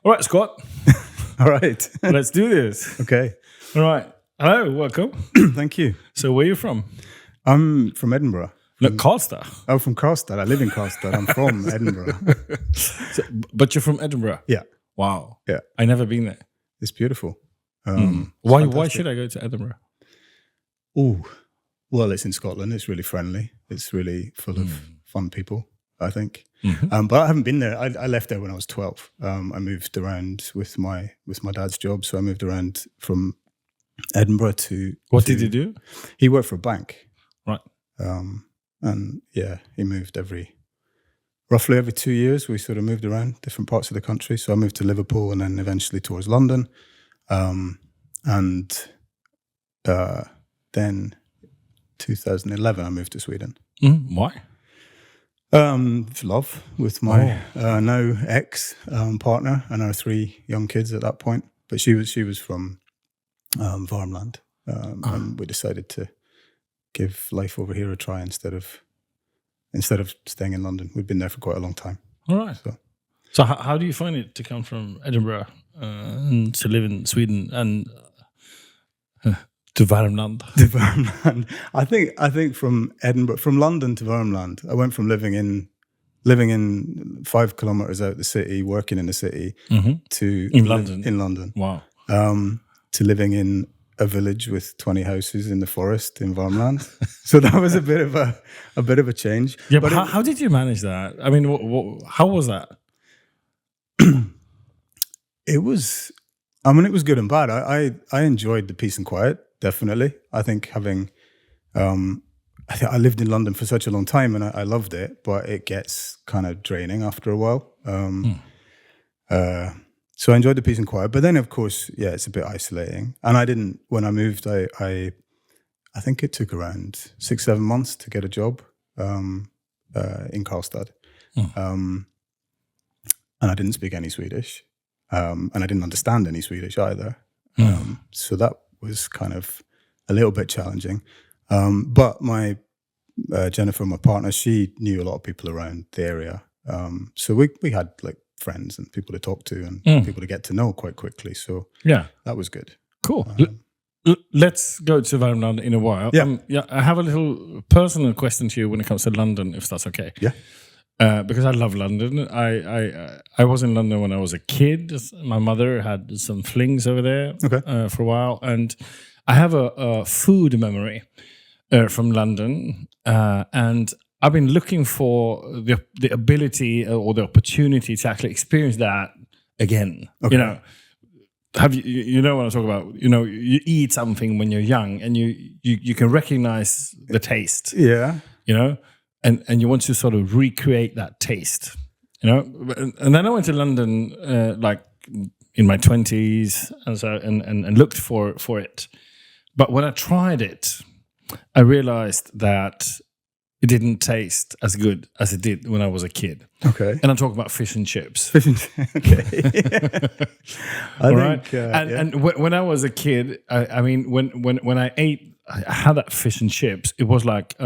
All right, Scott. All right. Let's do this. Okay. All right. Hello, welcome. Thank you. So where are you from? I'm from Edinburgh. Look, Karlstad. Oh, from Karlstad. I live in Karlstad. I'm from Edinburgh. But you're from Edinburgh? Yeah. Wow. Yeah. I never been there. It's beautiful. Why should I go to Edinburgh? Oh, well, it's in Scotland. It's really friendly. It's really full of fun people, I think. Mm-hmm. But I haven't been there. I left there when I was 12. I moved around with my dad's job. So I moved around from Edinburgh to... What did you do? He worked for a bank. Right. And yeah, he moved roughly every 2 years. We sort of moved around different parts of the country. So I moved to Liverpool and then eventually towards London. And then 2011, I moved to Sweden. Why? Love with my now ex partner and our 3 young kids at that point. But she was from Värmland, and we decided to give life over here a try instead of staying in London. We've been there for quite a long time. All right. So how do you find it to come from Edinburgh and to live in Sweden and to Värmland? To Värmland. I think from London to Värmland, I went from living in 5 kilometers out the city, working in the city, to in London. In London. Wow. To living in a village with 20 houses in the forest in Värmland. So that was a bit of a change. Yeah, but how did you manage that? I mean, how was that? It was good and bad. I enjoyed the peace and quiet, definitely. I think I lived in London for such a long time and I loved it, but it gets kind of draining after a while. So I enjoyed the peace and quiet, but then of course, yeah, it's a bit isolating. And when I moved, I think it took around 6-7 months to get a job in Karlstad. And I didn't speak any Swedish. And I didn't understand any Swedish either. So that was kind of a little bit challenging. But my Jennifer, my partner, she knew a lot of people around the area. So we had like friends and people to talk to and people to get to know quite quickly. So yeah, that was good. Cool. Let's go to Värmland in a while. Yeah. I have a little personal question to you when it comes to London, if that's okay. Yeah. Because I love London. I was in London when I was a kid. My mother had some flings over there for a while. And I have a food memory from London. And I've been looking for the ability or the opportunity to actually experience that again. Okay. You know, you know what I'm talking about? You know, you eat something when you're young and you can recognize the taste. Yeah. You know? And you want to sort of recreate that taste, you know. And then I went to London like in my 20s, and looked for it. But when I tried it, I realized that it didn't taste as good as it did when I was a kid. Okay. And I'm talking about fish and chips. Okay. All right. And when I was a kid, I mean, when I had that fish and chips, it was like.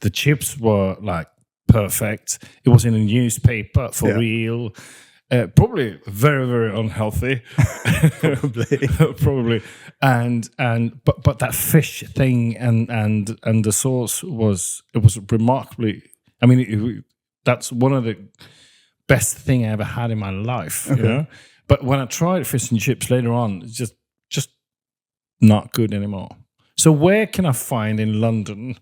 The chips were like perfect. It was in a newspaper for real. Probably very, very unhealthy. Probably. But that fish thing and the sauce was remarkably. I mean, that's one of the best thing I ever had in my life. Okay. You know. But when I tried fish and chips later on, it's just not good anymore. So where can I find in London?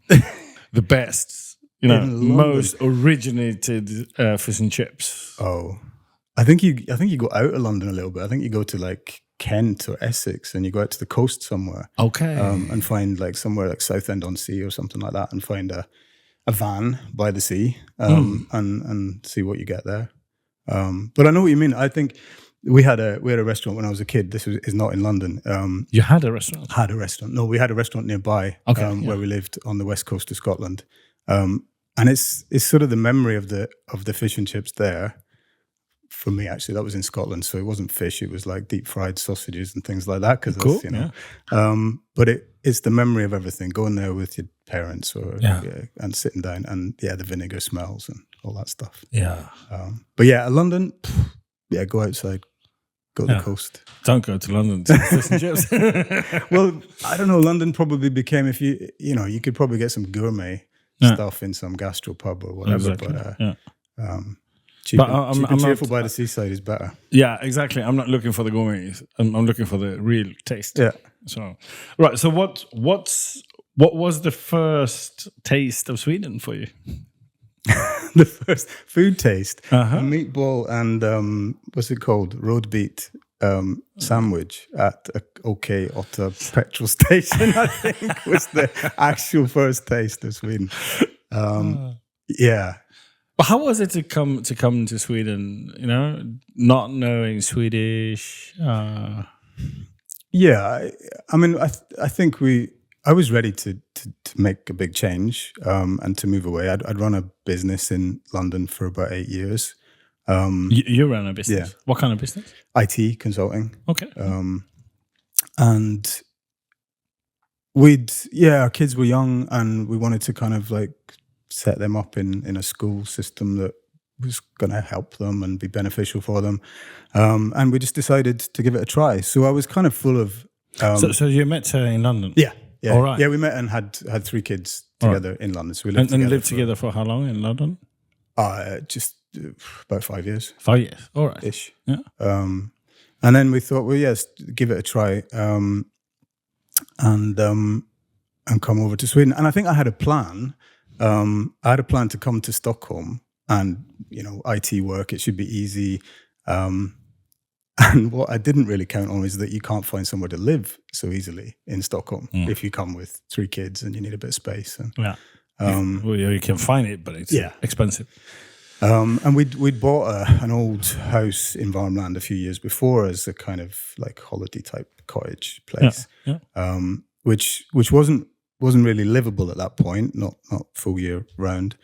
The best, you know, most originated fish and chips. Oh, I think you go out of London a little bit. I think you go to like Kent or Essex, and you go out to the coast somewhere. Okay, and find like somewhere like Southend-on-Sea or something like that, and find a van by the sea, and see what you get there. But I know what you mean. I think we had a restaurant when I was a kid. This is not in London. You had a restaurant? Had a restaurant. No, we had a restaurant nearby. Where we lived on the west coast of Scotland. And it's sort of the memory of the fish and chips there. For me, actually, that was in Scotland, so it wasn't fish. It was like deep fried sausages and things like that. Because cool, but it's the memory of everything. Going there with your parents and sitting down, and the vinegar smells and all that stuff. Yeah. But yeah, London. go outside, go to the coast. Don't go to London to fish and chips. Well, I don't know. London probably became, if you could probably get some gourmet stuff in some gastropub or whatever. Exactly. But cheap and cheerful by the seaside is better. Yeah, exactly. I'm not looking for the gourmet. I'm looking for the real taste. Yeah. So right. So what was the first taste of Sweden for you? The first food taste, a meatball and what's it called, road beet sandwich at a Otta petrol station. I think was the actual first taste of Sweden. Yeah. But how was it to come to Sweden? You know, not knowing Swedish. Yeah, I mean, I think I was ready to make a big change and to move away. I'd run a business in London for about 8 years. You ran a business? Yeah. What kind of business? IT consulting. Okay. And our kids were young and we wanted to kind of like set them up in a school system that was going to help them and be beneficial for them. And we just decided to give it a try. So I was kind of full of... So you met in London? Yeah. All right. Yeah, we met and had 3 kids together in London. So we lived together. And lived together for how long in London? Just about 5 years. 5 years. All right. Ish. Yeah. And then we thought, well, yes, give it a try, and come over to Sweden. And I think I had a plan. I had a plan to come to Stockholm, and IT work. It should be easy. And what I didn't really count on is that you can't find somewhere to live so easily in Stockholm if you come with 3 kids and you need a bit of space. And, well, you can find it, but it's expensive. And we'd bought an old house in Värmland a few years before as a kind of like holiday type cottage place, which wasn't really livable at that point, not full year round.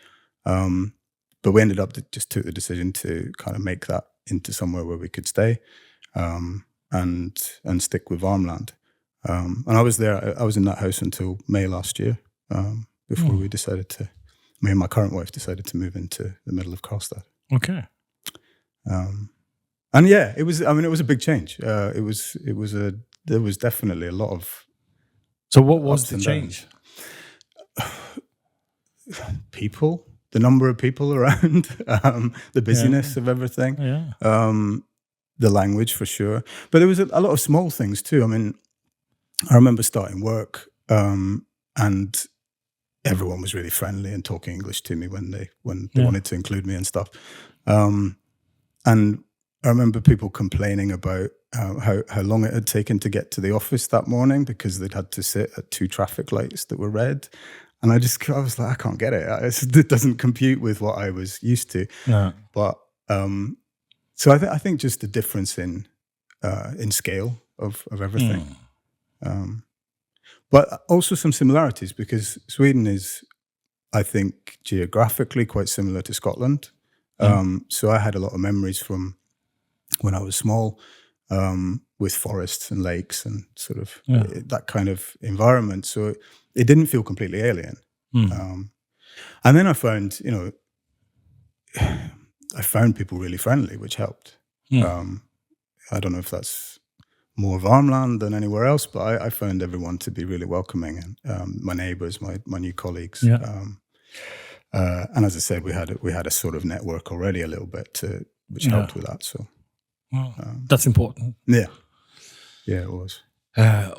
But we ended up just took the decision to kind of make that into somewhere where we could stay and stick with Värmland. And I was there. I was in that house until May last year before we decided to. Me and my current wife decided to move into the middle of Karlstad. Okay. And yeah, it was. I mean, it was a big change. There was definitely a lot of. So what was the change? People, the number of people around, the busyness of everything. Yeah. The language for sure, but there was a lot of small things too. I mean, I remember starting work and everyone was really friendly and talking English to me when they wanted to include me and stuff. And I remember people complaining about how long it had taken to get to the office that morning because they'd had to sit at 2 traffic lights that were red. And I was like, I can't get it. It doesn't compute with what I was used to. No. But so I think just the difference in scale of everything. But also some similarities because Sweden is, I think, geographically quite similar to Scotland. So I had a lot of memories from when I was small with forests and lakes and sort of that kind of environment. So it didn't feel completely alien. And then I found, I found people really friendly, which helped. I don't know if that's more Värmland than anywhere else, but I found everyone to be really welcoming, and my neighbours, my new colleagues. And as I said, we had a sort of network already a little bit, which helped with that. So that's important. Yeah, it was.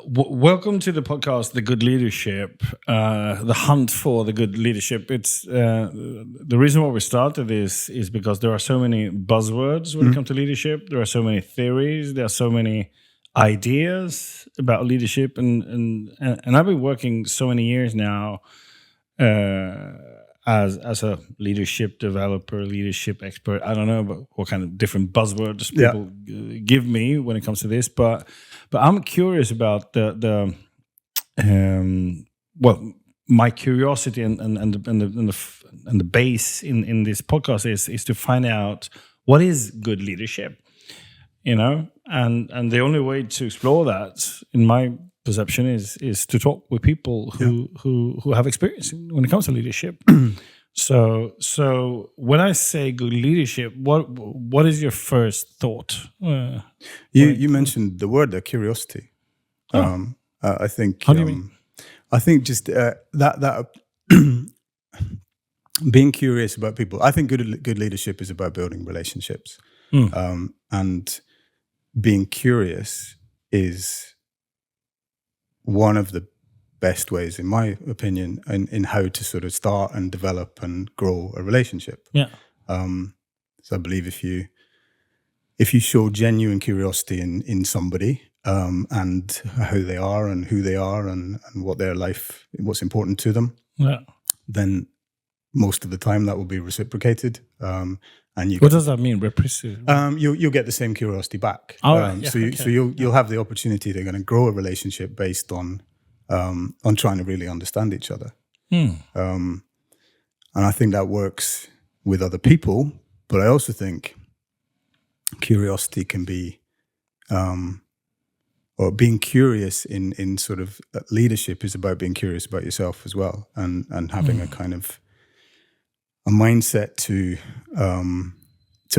Welcome to the podcast, The Good Leadership, the hunt for the good leadership. It's the reason why we started this is because there are so many buzzwords when it comes to leadership. There are so many theories. There are so many ideas about leadership, and I've been working so many years now as a leadership developer, leadership expert. I don't know about what kind of different buzzwords people give me when it comes to this, but I'm curious about my curiosity and the base in this podcast is to find out what is good leadership, and the only way to explore that, in my perception, is to talk with people who have experience when it comes to leadership. So when I say good leadership, what is your first thought? You mentioned the word there, curiosity. Oh. I think. How do you mean? I think just that being curious about people. I think good leadership is about building relationships, and being curious is one of the best ways, in my opinion, in how to sort of start and develop and grow a relationship. Yeah. So I believe if you show genuine curiosity in somebody, and how they are and who they are and what their life, what's important to them, then most of the time that will be reciprocated. And what does that mean? You'll get the same curiosity back. So you'll have the opportunity to kind of grow a relationship based on trying to really understand each other. And I think that works with other people, but I also think curiosity can be, or being curious in sort of leadership is about being curious about yourself as well, and having a kind of a mindset to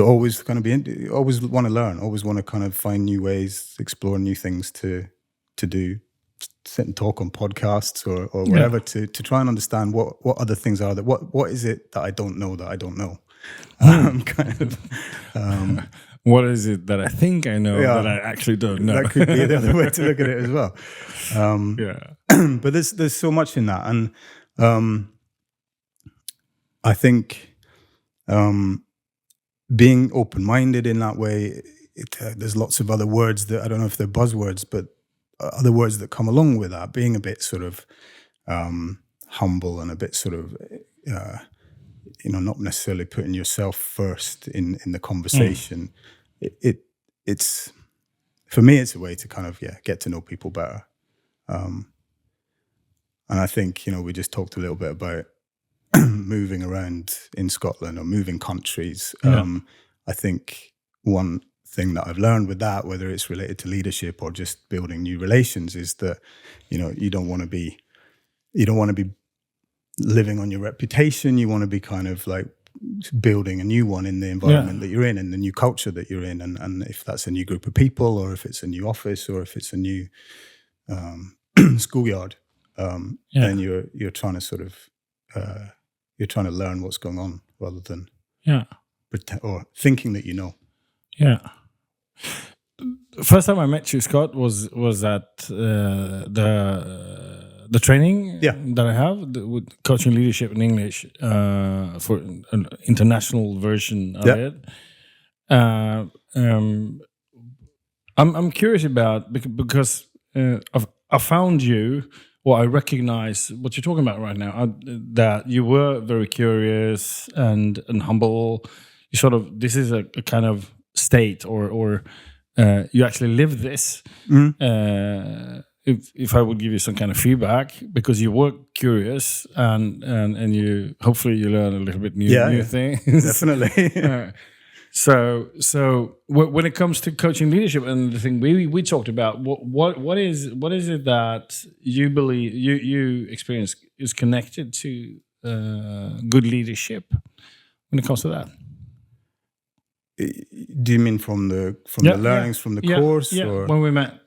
always kind of be always want to learn, always want to kind of find new ways, explore new things to do, sit and talk on podcasts or whatever, to try and understand what other things are, that what is it that I don't know that I don't know. Kind of. What is it that I think I know that I actually don't know? That could be the other way to look at it as well. But there's so much in that, and I think being open-minded in that way. There's lots of other words that I don't know if they're buzzwords, but other words that come along with that. Being a bit sort of humble and a bit sort of not necessarily putting yourself first in the conversation. It's for me, it's a way to kind of get to know people better. And I think we just talked a little bit about moving around in Scotland or moving countries. I think one thing that I've learned with that, whether it's related to leadership or just building new relations, is that you don't want to be living on your reputation. You want to be kind of like building a new one in the environment that you're in and the new culture that you're in, and if that's a new group of people, or if it's a new office, or if it's a new schoolyard, then you're trying to sort of you're trying to learn what's going on rather than pretend, or thinking that you know. First time I met you, Scott, was at the training that I have with coaching leadership in English for an international version of it. I'm curious about, because I found you, or I recognize what you're talking about right now, that you were very curious and humble. You sort of, this is a kind of state, or you actually live this. If I would give you some kind of feedback, because you were curious and you hopefully you learn a little bit new things. Definitely. So when it comes to coaching leadership and the thing we talked about, what is it that you believe you experience is connected to good leadership when it comes to that? Do you mean from the learnings from the course? Or? When we met?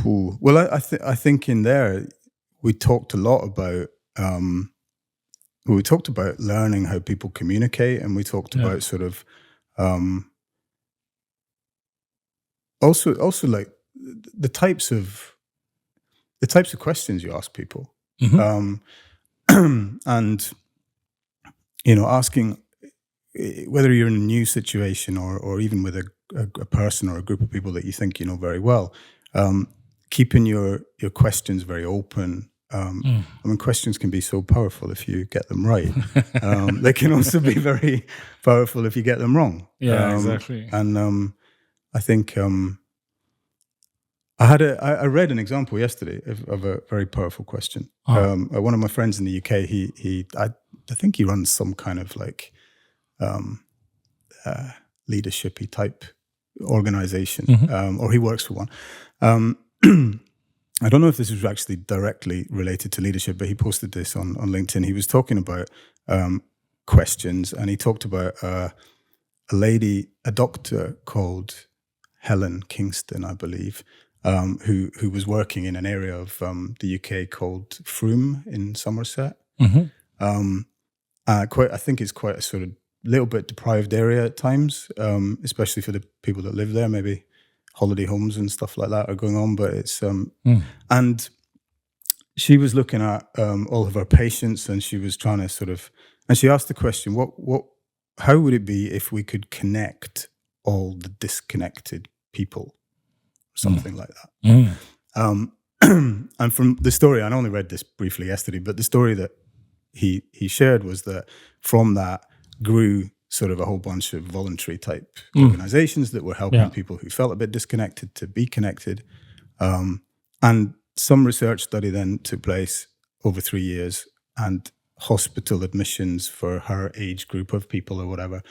Well, I think in there we talked a lot about learning how people communicate, and we talked about sort of also like the types of questions you ask people, and asking whether you're in a new situation or even with a person or a group of people that you think you know very well. Keeping your questions very open. I mean, questions can be so powerful if you get them right. They can also be very powerful if you get them wrong. Exactly. And I think I read an example yesterday of a very powerful question. One of my friends in the UK, I think he runs some kind of like leadershipy type organization, or he works for one. I don't know if this was actually directly related to leadership, but he posted this on LinkedIn. He was talking about questions, and he talked about a doctor called Helen Kingston, I believe, who was working in an area of the UK called Frome in Somerset. I think it's quite a sort of little bit deprived area at times, especially for the people that live there. Maybe holiday homes and stuff like that are going on, but it's and she was looking at all of her patients, and she was trying to and she asked the question, how would it be if we could connect all the disconnected people, something like that. And from the story, I only read this briefly yesterday, but the story that he shared was that from that grew sort of a whole bunch of voluntary type organizations that were helping people who felt a bit disconnected to be connected. And some research study then took place over 3 years, and hospital admissions for her age group of people or whatever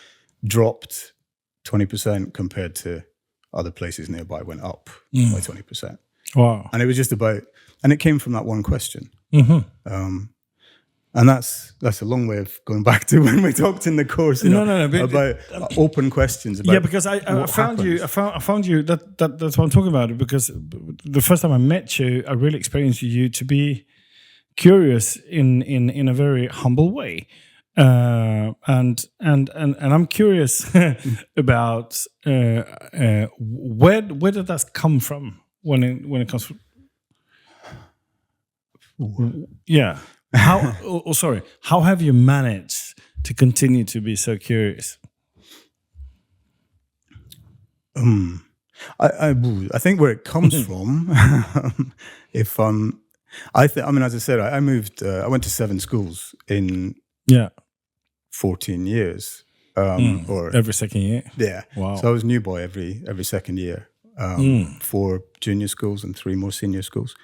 dropped 20% compared to other places nearby, went up by 20%. Wow. And it was just and it came from that one question. And that's a long way of going back to when we talked in the course about open questions. About because I found you. That's what I'm talking about. Because the first time I met you, I really experienced you to be curious in a very humble way, and I'm curious about where did that come from when it comes from. Yeah. How have you managed to continue to be so curious? I think where it comes from, as I said, I moved. I went to 7 schools in 14 years, or every second year. Yeah. Wow. So I was new boy every second year, 4 junior schools and 3 more senior schools.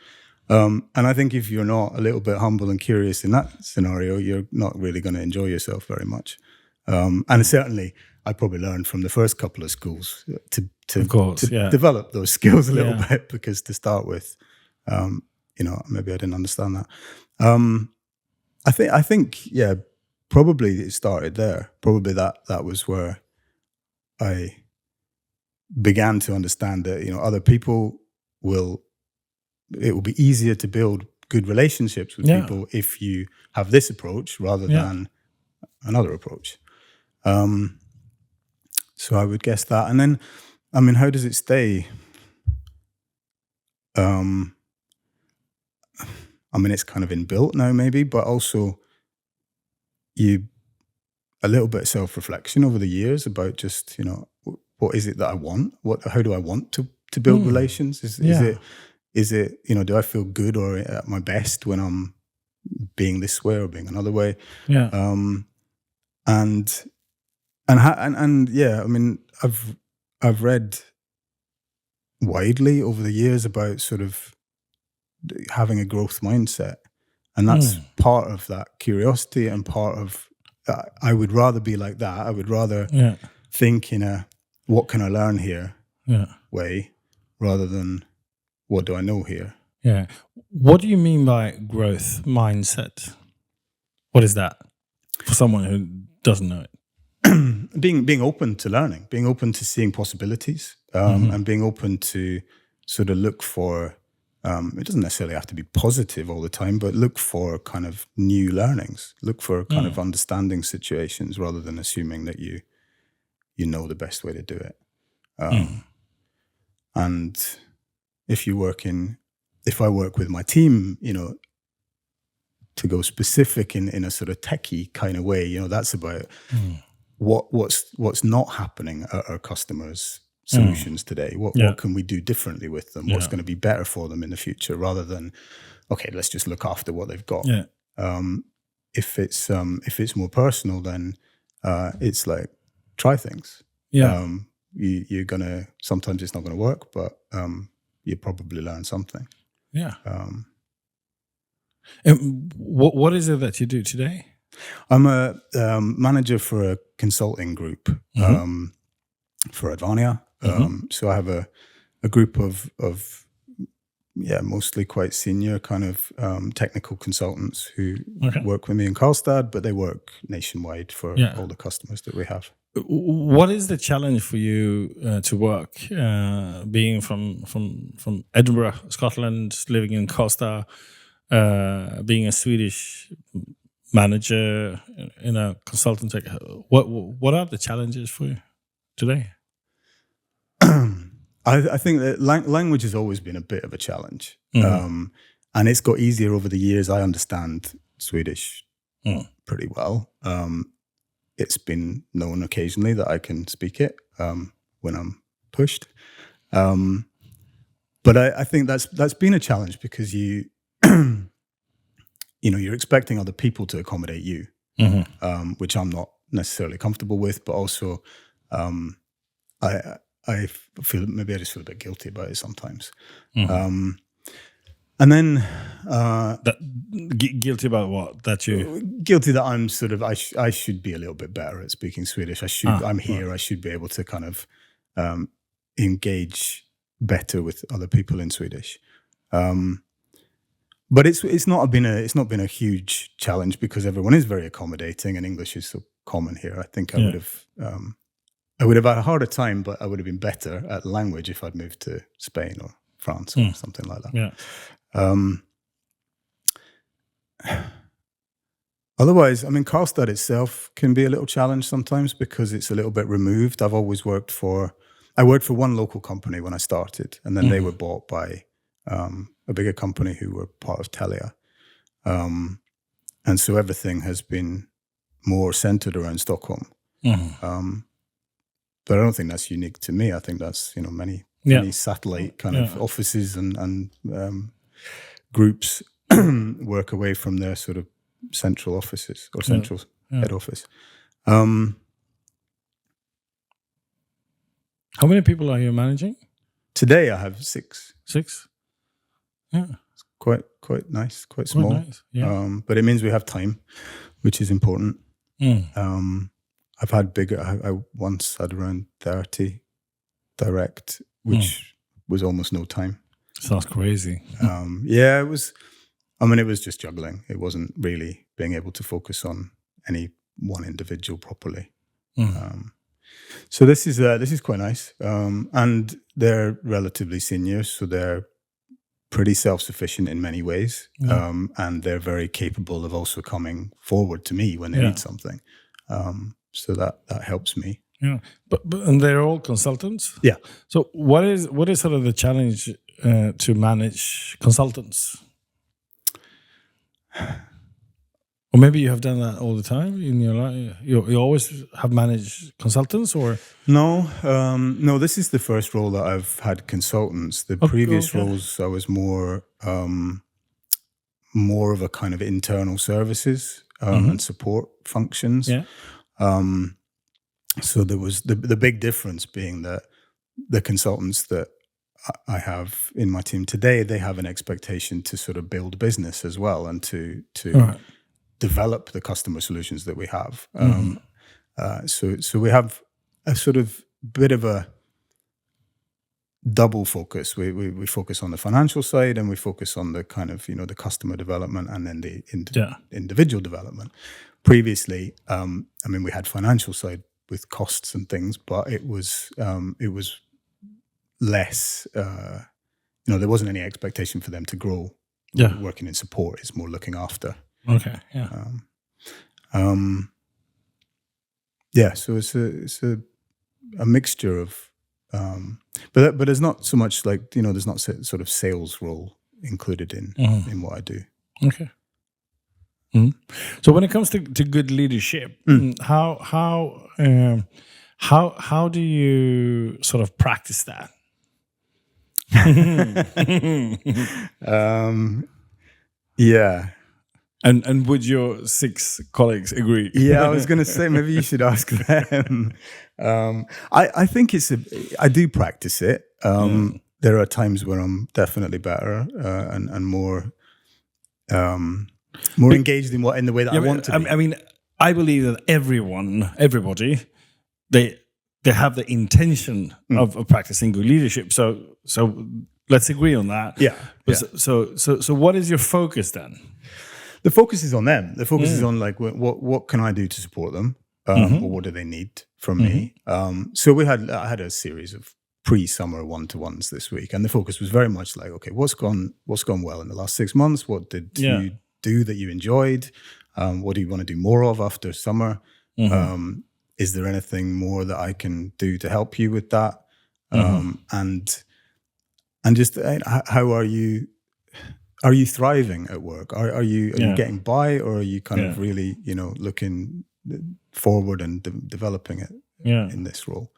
And I think if you're not a little bit humble and curious in that scenario, you're not really going to enjoy yourself very much. And certainly, I probably learned from the first couple of schools to develop those skills a little bit, because to start with, maybe I didn't understand that. I think, probably it started there. Probably that was where I began to understand that, other people it will be easier to build good relationships with people if you have this approach rather than another approach. So I would guess that. And then, how does it stay? It's kind of inbuilt now maybe, but also a little bit of self-reflection over the years about just, what is it that I want? How do I want to build relations? Is it, do I feel good or at my best when I'm being this way or being another way? Yeah. I've read widely over the years about sort of having a growth mindset, and that's part of that curiosity and part of. I would rather be like that. I would rather think in a what can I learn here way rather than what do I know here? Yeah. What do you mean by growth mindset? What is that for someone who doesn't know it? Being open to learning, being open to seeing possibilities, and being open to sort of look for, it doesn't necessarily have to be positive all the time, but look for kind of new learnings, look for kind of understanding situations rather than assuming that you know the best way to do it. And if I work with my team, to go specific in a sort of techie kind of way, that's about what's not happening at our customers' solutions today. What can we do differently with them? What's going to be better for them in the future, rather than, okay, let's just look after what they've got. Yeah. If it's more personal, then it's like try things. Yeah. You're gonna, sometimes it's not gonna work, but you probably learn something. Yeah. And what is it that you do today? I'm a manager for a consulting group for Advania. So I have a group of mostly quite senior kind of technical consultants who work with me in Karlstad, but they work nationwide for all the customers that we have. What is the challenge for you to work, being from Edinburgh, Scotland, living in Karlstad, being a Swedish manager in a consultant? What are the challenges for you today? I think that language has always been a bit of a challenge, and it's got easier over the years. I understand Swedish pretty well. It's been known occasionally that I can speak it when I'm pushed, but I think that's been a challenge because you're expecting other people to accommodate you, which I'm not necessarily comfortable with, but also I feel maybe I just feel a bit guilty about it sometimes. And then guilty about what? Guilty that I'm sort of I should be a little bit better at speaking Swedish. I'm here. Right. I should be able to kind of engage better with other people in Swedish. But it's not been a huge challenge because everyone is very accommodating and English is so common here. I think I would have had a harder time, but I would have been better at language if I'd moved to Spain or France or something like that. Yeah. Otherwise, I mean, Karlstad itself can be a little challenge sometimes because it's a little bit removed. I worked for one local company when I started, and then they were bought by a bigger company who were part of Telia. And so everything has been more centered around Stockholm. But I don't think that's unique to me. I think that's, many satellite kind of offices and groups work away from their sort of central offices or central head office. How many people are you managing? Today I have 6. 6? Yeah. It's quite nice, quite small. Nice. Yeah. But it means we have time, which is important. I've had bigger. I once had around 30 direct, which was almost no time. Sounds crazy. It was. I mean, it was just juggling. It wasn't really being able to focus on any one individual properly. So this is quite nice, and they're relatively senior, so they're pretty self-sufficient in many ways, and they're very capable of also coming forward to me when they need something. So that helps me. Yeah, but and they're all consultants. Yeah. So what is sort of the challenge to manage consultants? Or maybe you have done that all the time in your life. You always have managed consultants, or no? This is the first role that I've had consultants. The previous roles, I was more of a kind of internal services and support functions. Yeah. So there was the big difference being that the consultants that I have in my team today, they have an expectation to sort of build business as well and to develop the customer solutions that we have. So we have a sort of bit of a double focus. We focus on the financial side and we focus on the kind of, the customer development and then the individual development. Previously, we had financial side with costs and things, but it was less, there wasn't any expectation for them to grow working in support. It's more looking after. Okay. Yeah. So it's a mixture of, but there's not so much like, there's not sort of sales role included in what I do. Okay. So when it comes to good leadership, how do you sort of practice that? Yeah. And would your 6 colleagues agree? Yeah, I was going to say maybe you should ask them. I think I do practice it. There are times where I'm definitely better and more engaged in the way that I want to be. I mean, I believe that everybody, they have the intention of practicing good leadership. So let's agree on that. Yeah. But so what is your focus then? The focus is on them. The focus is on like what can I do to support them, or what do they need from me. So I had a series of pre-summer one-to-ones this week, and the focus was very much like, okay, what's gone well in the last 6 months? What did you do that you enjoyed? What do you want to do more of after summer? Is there anything more that I can do to help you with that? And just how are you thriving at work? Are you getting by, or are you kind of really looking forward and developing it in this role?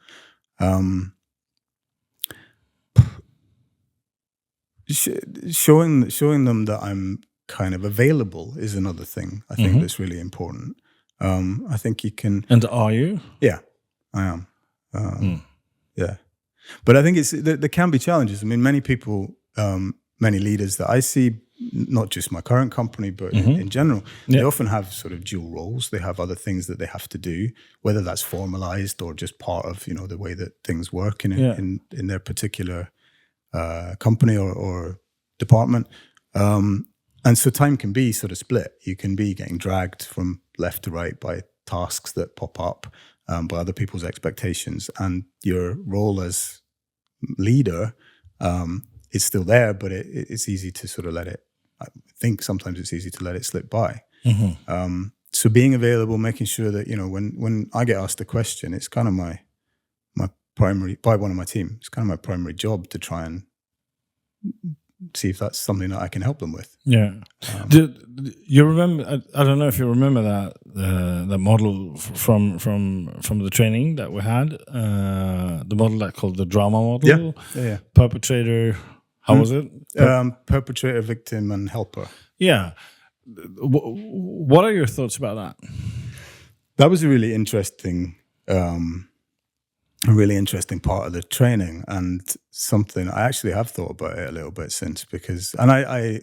Showing them that I'm kind of available is another thing I think that's really important. I think you can. And are you? Yeah, I am. Yeah, but I think there can be challenges. I mean, many people, many leaders that I see, not just my current company, but in general, they often have sort of dual roles. They have other things that they have to do, whether that's formalized or just part of the way that things work in their particular company or department. And so time can be sort of split. You can be getting dragged from left to right by tasks that pop up, by other people's expectations, and your role as leader is still there, but it's easy to sort of let it. I think sometimes it's easy to let it slip by. So being available, making sure that when I get asked a question, it's kind of my primary, by one of my team, it's kind of my primary job to try and see if that's something that I can help them with. Yeah. Do you remember? I don't know if you remember that model from the training that we had. The model that called the drama model. Yeah. Perpetrator. How was it? Perpetrator, victim, and helper. Yeah. What are your thoughts about that? That was a really interesting. A really interesting part of the training, and something I actually have thought about it a little bit since, because I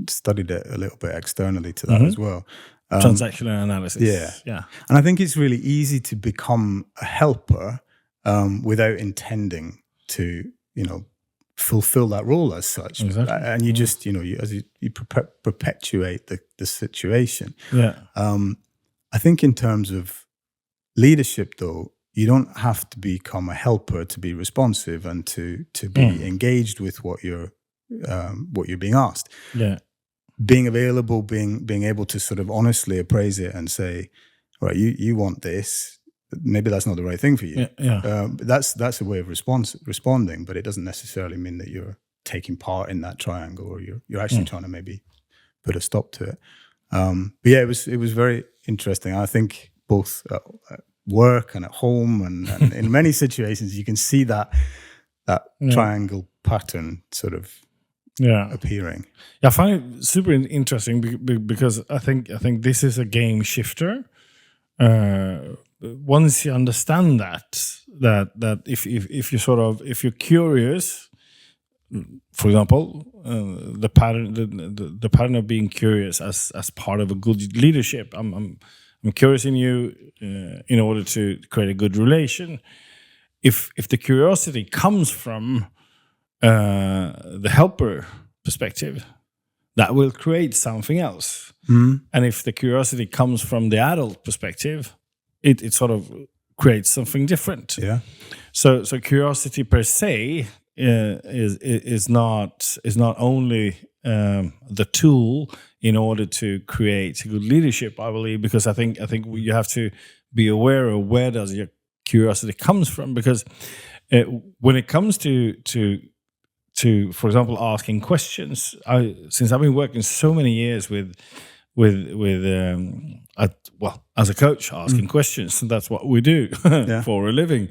studied it a little bit externally to that as well. Transactional analysis. Yeah. And I think it's really easy to become a helper without intending to, fulfill that role as such. Exactly. And you just, you perpetuate the situation. Yeah. I think in terms of leadership, though, you don't have to become a helper to be responsive and to be engaged with what you're being asked. Yeah, being available, being able to sort of honestly appraise it and say, all right, you want this. Maybe that's not the right thing for you. Yeah. That's a way of responding, but it doesn't necessarily mean that you're taking part in that triangle, or you're actually trying to maybe put a stop to it. But yeah, it was very interesting. I think both. Work and at home and in many situations you can see that triangle pattern sort of appearing. Yeah, I find it super interesting because I think this is a game shifter. Once you understand that if you're curious, for example, the pattern of being curious as part of a good leadership. I'm curious in you in order to create a good relation. If the curiosity comes from the helper perspective, that will create something else. And if the curiosity comes from the adult perspective, it sort of creates something different. Yeah. So curiosity per se is not only the tool in order to create good leadership, I believe, because I think you have to be aware of where does your curiosity comes from, because when it comes to for example asking questions, since I've been working so many years as a coach, asking questions, and that's what we do for a living.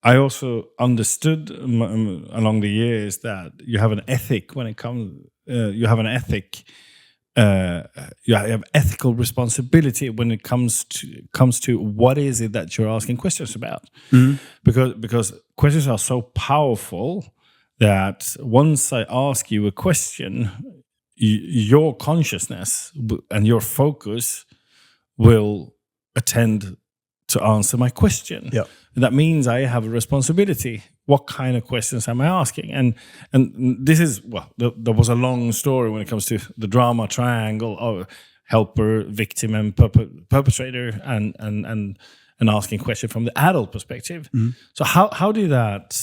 I also understood along the years that you have an ethic when it comes. You have ethical responsibility when it comes to what is it that you're asking questions about, because questions are so powerful that once I ask you a question, your consciousness and your focus will attend to answer my question. Yeah. That means I have a responsibility. What kind of questions am I asking? And this is, there was a long story when it comes to the drama triangle of helper, victim, and perpetrator, and asking questions from the adult perspective. So how did that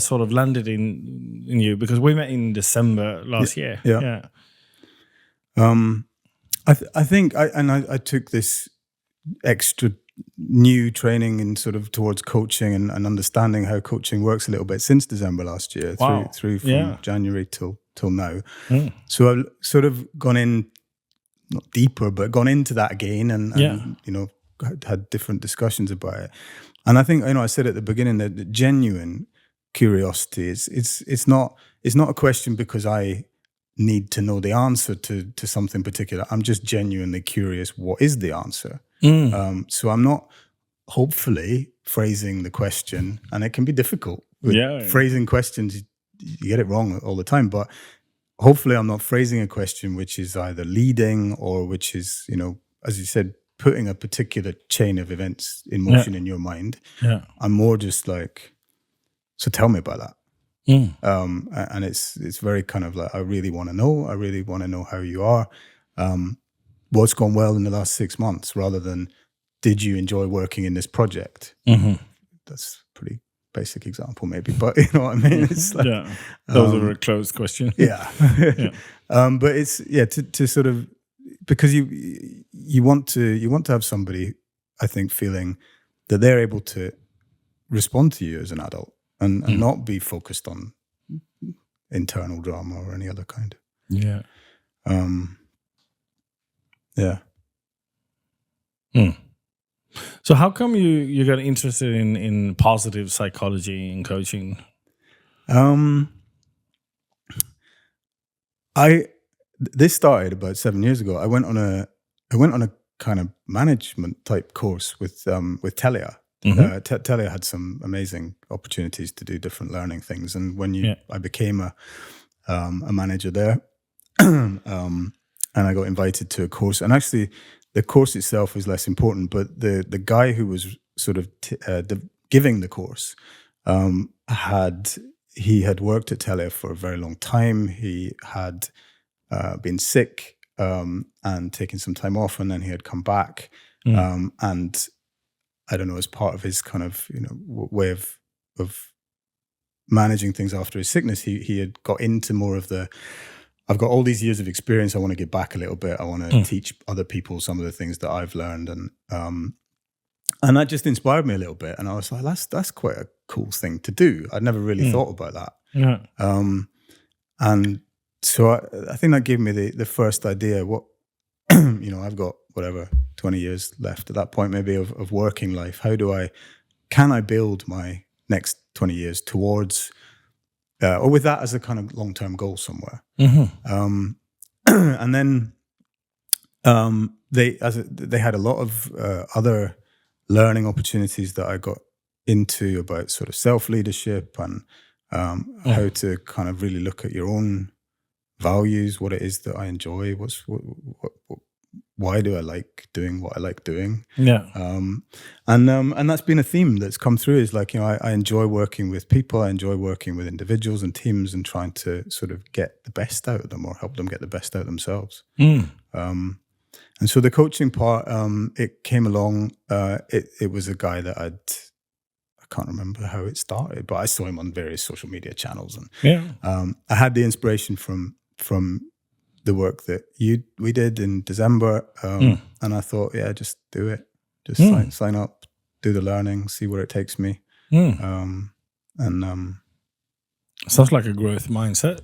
sort of landed in you? Because we met in December last year. Yeah. I think I took this extra new training in sort of towards coaching and understanding how coaching works a little bit since December last year, through from January till now. So I've sort of gone in, not deeper, but gone into that again and you know, had different discussions about it. And I think, you know, I said at the beginning that the genuine curiosity it's not a question because I need to know the answer to something particular. I'm just genuinely curious, what is the answer? So I'm not hopefully phrasing the question, and it can be difficult with phrasing questions. You get it wrong all the time, but hopefully I'm not phrasing a question which is either leading or which is, you know, as you said, putting a particular chain of events in motion in your mind. I'm more just like, so tell me about that. And it's very kind of like, I really want to know how you are. What's gone well in the last 6 months, rather than did you enjoy working in this project? That's a pretty basic example maybe, but you know what I mean? It's like, those are a closed question. But it's to sort of, because you want to have somebody, I think, feeling that they're able to respond to you as an adult and not be focused on internal drama or any other kind. So how come you got interested in positive psychology and coaching? This started about 7 years ago. I went on a kind of management type course with Telia. Telia had some amazing opportunities to do different learning things, and when I became a manager there, and I got invited to a course. And actually, the course itself was less important, but the guy who was sort of giving the course had worked at Telia for a very long time. He had been sick and taken some time off, and then he had come back. And I don't know, as part of his kind of, you know, way of managing things after his sickness, he had got into more of the, I've got all these years of experience, I want to give back a little bit. I want to teach other people some of the things that I've learned. And that just inspired me a little bit. And I was like, that's quite a cool thing to do. I'd never really thought about that. And so I think that gave me the first idea. What, you know, I've got whatever, 20 years left at that point, maybe of working life. Can I build my next 20 years towards, or with that as a kind of long-term goal somewhere? And then they had a lot of other learning opportunities that I got into about sort of self-leadership and how to kind of really look at your own values, what it is that I enjoy, why do I like doing what I like doing? And that's been a theme that's come through, is like, you know, I enjoy working with people, I enjoy working with individuals and teams and trying to sort of get the best out of them or help them get the best out of themselves. And so the coaching part, it came along, it was a guy that I can't remember how it started, but I saw him on various social media channels, and I had the inspiration from the work that we did in December, and I thought, just do it, just sign up, do the learning, see where it takes me, sounds like a growth mindset.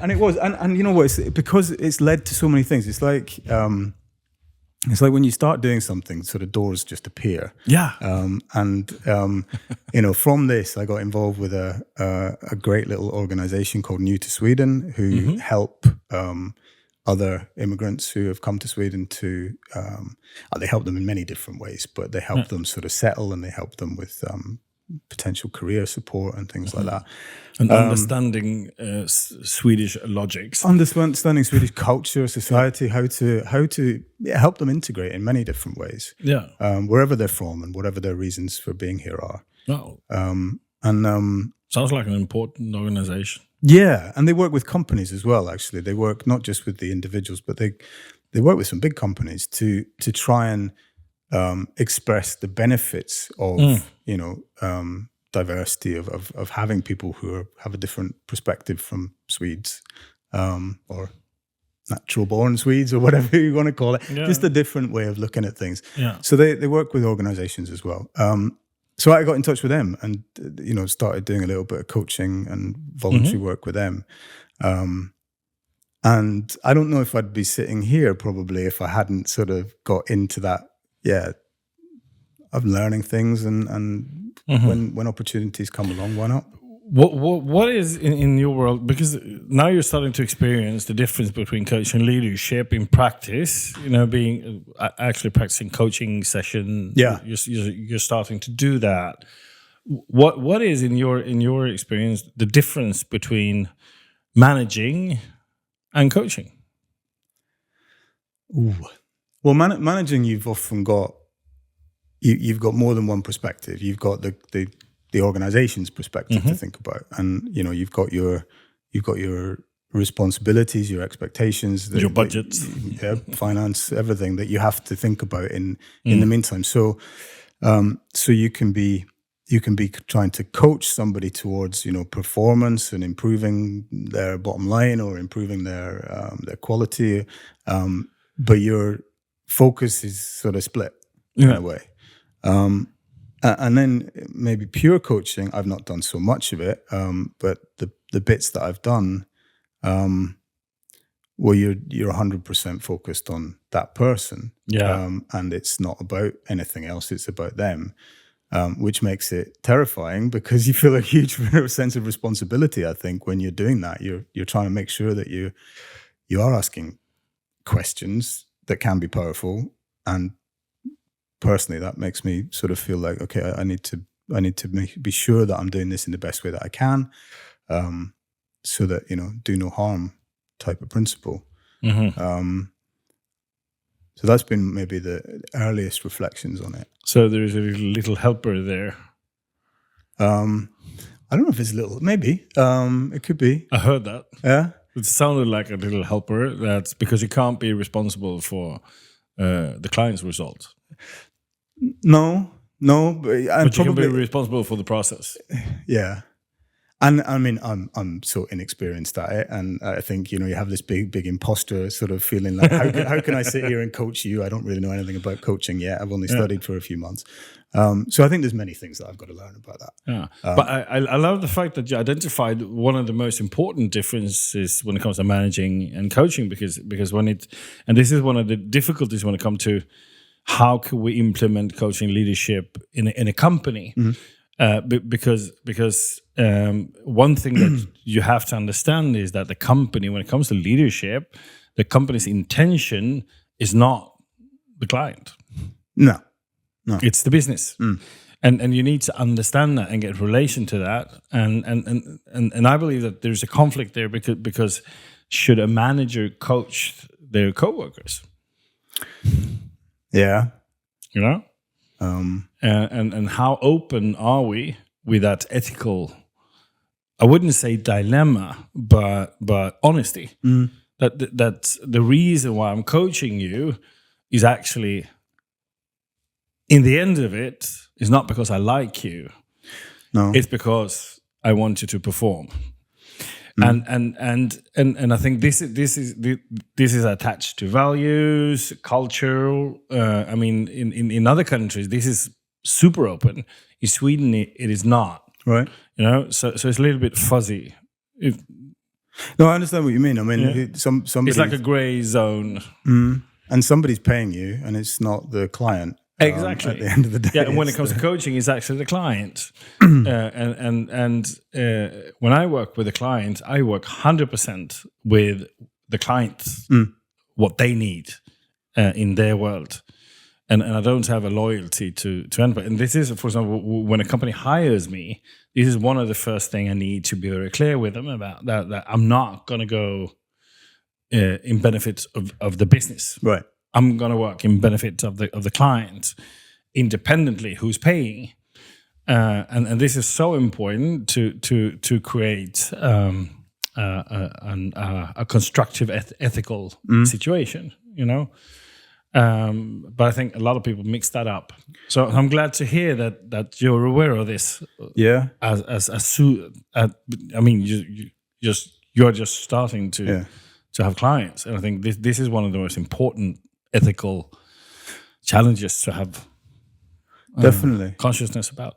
And it was, and you know what? It's because it's led to so many things. It's like when you start doing something, sort of doors just appear. You know, from this, I got involved with a great little organization called New to Sweden, who help other immigrants who have come to Sweden to, they help them in many different ways, but they help them sort of settle, and they help them with potential career support and things like that. And understanding Swedish logics, understanding Swedish culture, society, how to help them integrate in many different ways. Yeah, wherever they're from and whatever their reasons for being here are. Oh, and sounds like an important organization. Yeah, and they work with companies as well. Actually, they work not just with the individuals, but they work with some big companies to try and express the benefits of diversity of having people who have a different perspective from Swedes, or natural-born Swedes, or whatever you want to call it. Yeah. Just a different way of looking at things. Yeah. So they work with organizations as well. So I got in touch with them and started doing a little bit of coaching and voluntary work with them. And I don't know if I'd be sitting here probably if I hadn't sort of got into that, of learning things and when opportunities come along, why not? What is in your world, because now you're starting to experience the difference between coaching and leadership in practice, being actually practicing coaching session. Yeah. You're starting to do that. What is in your experience the difference between managing and coaching? Ooh. Well, managing, you've often got you've got more than one perspective. You've got the organization's perspective to think about, and you've got your responsibilities, your expectations, your budgets, finance, everything that you have to think about in the meantime. So you can be trying to coach somebody towards performance and improving their bottom line or improving their quality, but your focus is sort of split in a way. And then maybe pure coaching, I've not done so much of it, but the bits that I've done, where you're 100% focused on that person, and it's not about anything else; it's about them, which makes it terrifying because you feel a huge sense of responsibility. I think when you're doing that, you're trying to make sure that you are asking questions that can be powerful, and personally, that makes me sort of feel like, okay, I need to be sure that I'm doing this in the best way that I can, so that do no harm type of principle. So that's been maybe the earliest reflections on it. So there is a little helper there. I don't know if it's a little. Maybe it could be. I heard that. Yeah, it sounded like a little helper. That's because you can't be responsible for the client's result. No, but you can be responsible for the process. Yeah, and I mean, I'm so inexperienced at it, and I think you have this big imposter sort of feeling like, how can I sit here and coach you? I don't really know anything about coaching yet. I've only studied for a few months, so I think there's many things that I've got to learn about that. Yeah, but I love the fact that you identified one of the most important differences when it comes to managing and coaching, because and this is one of the difficulties when it comes to how can we implement coaching leadership in a company? Because one thing that you have to understand is that the company, when it comes to leadership, the company's intention is not the client. No. It's the business. And you need to understand that and get relation to that. And I believe that there's a conflict there because should a manager coach their coworkers? Yeah. And how open are we with that ethical, I wouldn't say dilemma, but honesty. That the reason why I'm coaching you is actually, in the end of it, is not because I like you. No. It's because I want you to perform. And I think this is attached to values, culture. I mean, in other countries, this is super open. In Sweden, it is not. Right. So it's a little bit fuzzy. No, I understand what you mean. I mean, somebody, it's like a gray zone. And somebody's paying you, and it's not the client. Exactly. At the end of the day. Yeah, and when it comes to coaching, it's actually the client. And when I work with a client, I work 100% with the clients, what they need in their world. and I don't have a loyalty to anybody. And this is, for example, when a company hires me, this is one of the first thing I need to be very clear with them about, that I'm not going to go in benefits of the business. Right. I'm going to work in benefits of the client, independently who's paying. And this is so important to create a constructive ethical situation, you know. But I think a lot of people mix that up. So I'm glad to hear that you're aware of this. Yeah. I mean, you're just starting to have clients, and I think this is one of the most important ethical challenges to have. Definitely Consciousness about.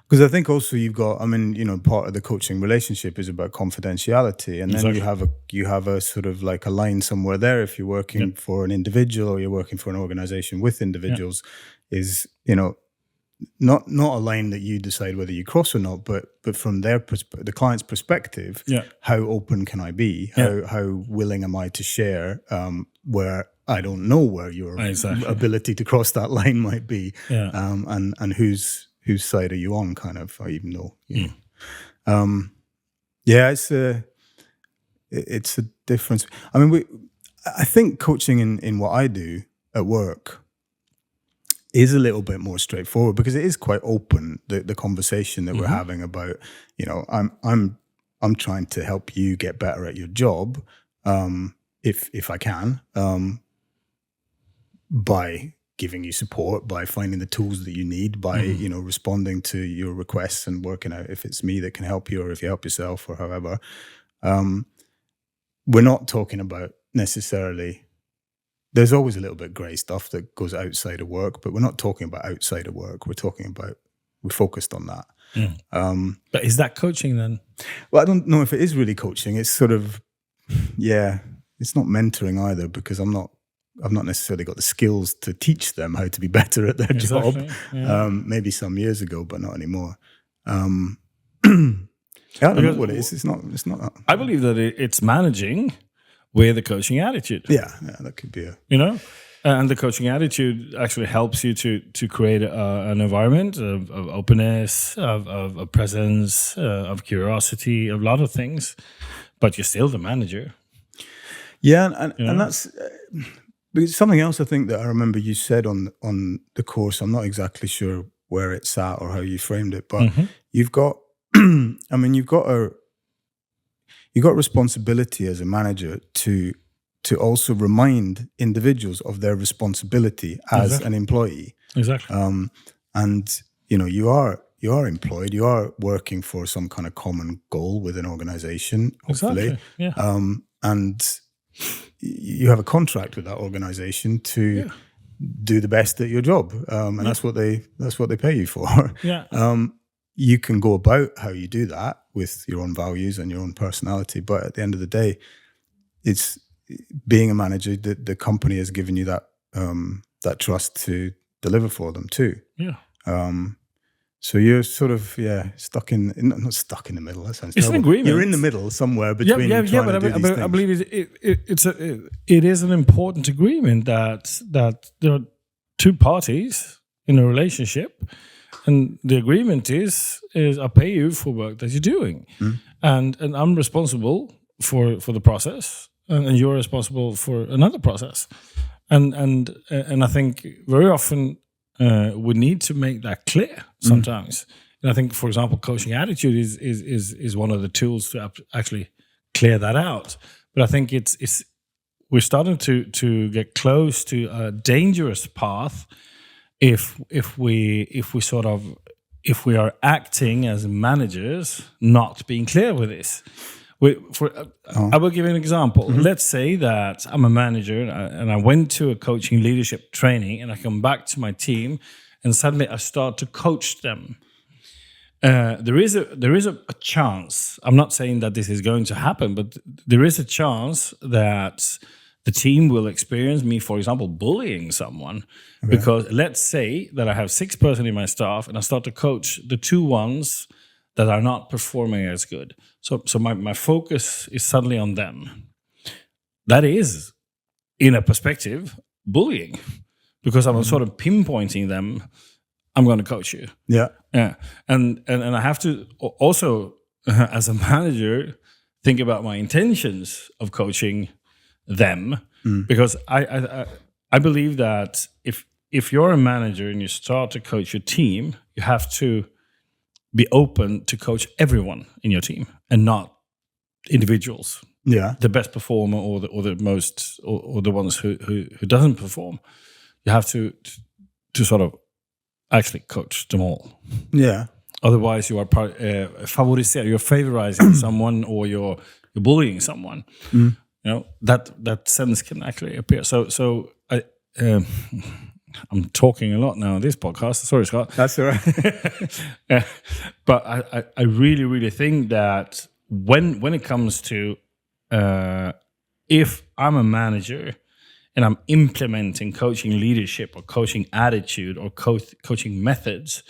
Because I think also you've got, I mean, you know, part of the coaching relationship is about confidentiality, and then you have a sort of like a line somewhere there. If you're working for an individual or you're working for an organization with individuals, is, you know, not a line that you decide whether you cross or not, but from the client's perspective, how open can I be? How willing am I to share where I don't know where your ability to cross that line might be, and whose side are you on, kind of, even though, you know. It's a difference. I mean, I think coaching in what I do at work is a little bit more straightforward, because it is quite open, the conversation that we're having about, you know, I'm trying to help you get better at your job, if I can, by giving you support, by finding the tools that you need, by you know, responding to your requests and working out if it's me that can help you or if you help yourself or however. We're not talking about necessarily, there's always a little bit grey stuff that goes outside of work, but we're not talking about outside of work. We're focused on that. But is that coaching then? Well, I don't know if it is really coaching. It's sort of, it's not mentoring either, because I've not necessarily got the skills to teach them how to be better at their job. Maybe some years ago, but not anymore. I don't know what it is. It's not that. I believe that it's managing with a coaching attitude. Yeah, that could be you know, and the coaching attitude actually helps you to create an environment of openness, of presence, of curiosity, of a lot of things. But you're still the manager. Yeah, and that's because something else I think that I remember you said on the course. I'm not exactly sure where it's at or how you framed it, but you've got, I mean, you've got responsibility as a manager to also remind individuals of their responsibility as an employee. Exactly. And you know, you are employed. You are working for some kind of common goal with an organization, hopefully. Exactly. Yeah. And you have a contract with that organization to do the best at your job, and that's what they pay you for. Yeah. You can go about how you do that with your own values and your own personality, but at the end of the day, it's being a manager. The company has given you that trust to deliver for them too. Yeah. So you're sort of stuck in, not stuck in the middle. That sounds terrible. An agreement. You're in the middle somewhere between. But I believe it is an important agreement that there are two parties in a relationship, and the agreement is I pay you for work that you're doing, and I'm responsible for the process, and you're responsible for another process, and I think very often. We need to make that clear sometimes. And I think, for example, coaching attitude is one of the tools to actually clear that out. But I think we're starting to get close to a dangerous path if we are acting as managers, not being clear with this. I will give you an example. Let's say that I'm a manager and I went to a coaching leadership training, and I come back to my team and suddenly I start to coach them. There is a chance, I'm not saying that this is going to happen, but there is a chance that the team will experience me, for example, bullying someone. Okay. Because let's say that I have 6 person in my staff and I start to coach the 2 ones that are not performing as good. So my focus is suddenly on them. That is, in a perspective, bullying. because I'm sort of pinpointing them. I'm going to coach you. Yeah. And I have to also, as a manager, think about my intentions of coaching them, because I believe that if you're a manager and you start to coach your team, you have to be open to coach everyone in your team and not individuals. Yeah. The best performer or the most or the ones who doesn't perform. You have to sort of actually coach them all. Yeah. Otherwise, you are you're favorizing someone, or you're bullying someone. You know, that sense can actually appear. So I'm talking a lot now on this podcast. Sorry, Scott. That's all right. But I really, really think that when it comes to if I'm a manager and I'm implementing coaching leadership or coaching attitude or coaching methods,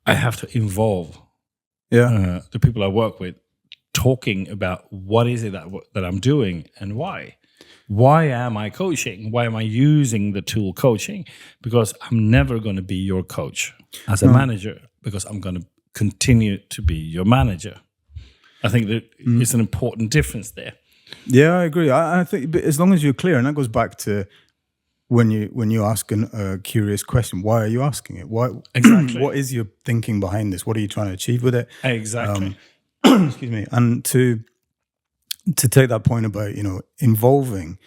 I have to involve the people I work with, talking about what is it that I'm doing and why. Why am I coaching? Why am I using the tool coaching? Because I'm never going to be your coach as a manager, because I'm going to continue to be your manager. I think that it's an important difference there. Yeah, I agree. I think, but as long as you're clear, and that goes back to when you ask a curious question, why are you asking it? Why exactly? What is your thinking behind this? What are you trying to achieve with it? Exactly. Excuse me. And to take that point about involving,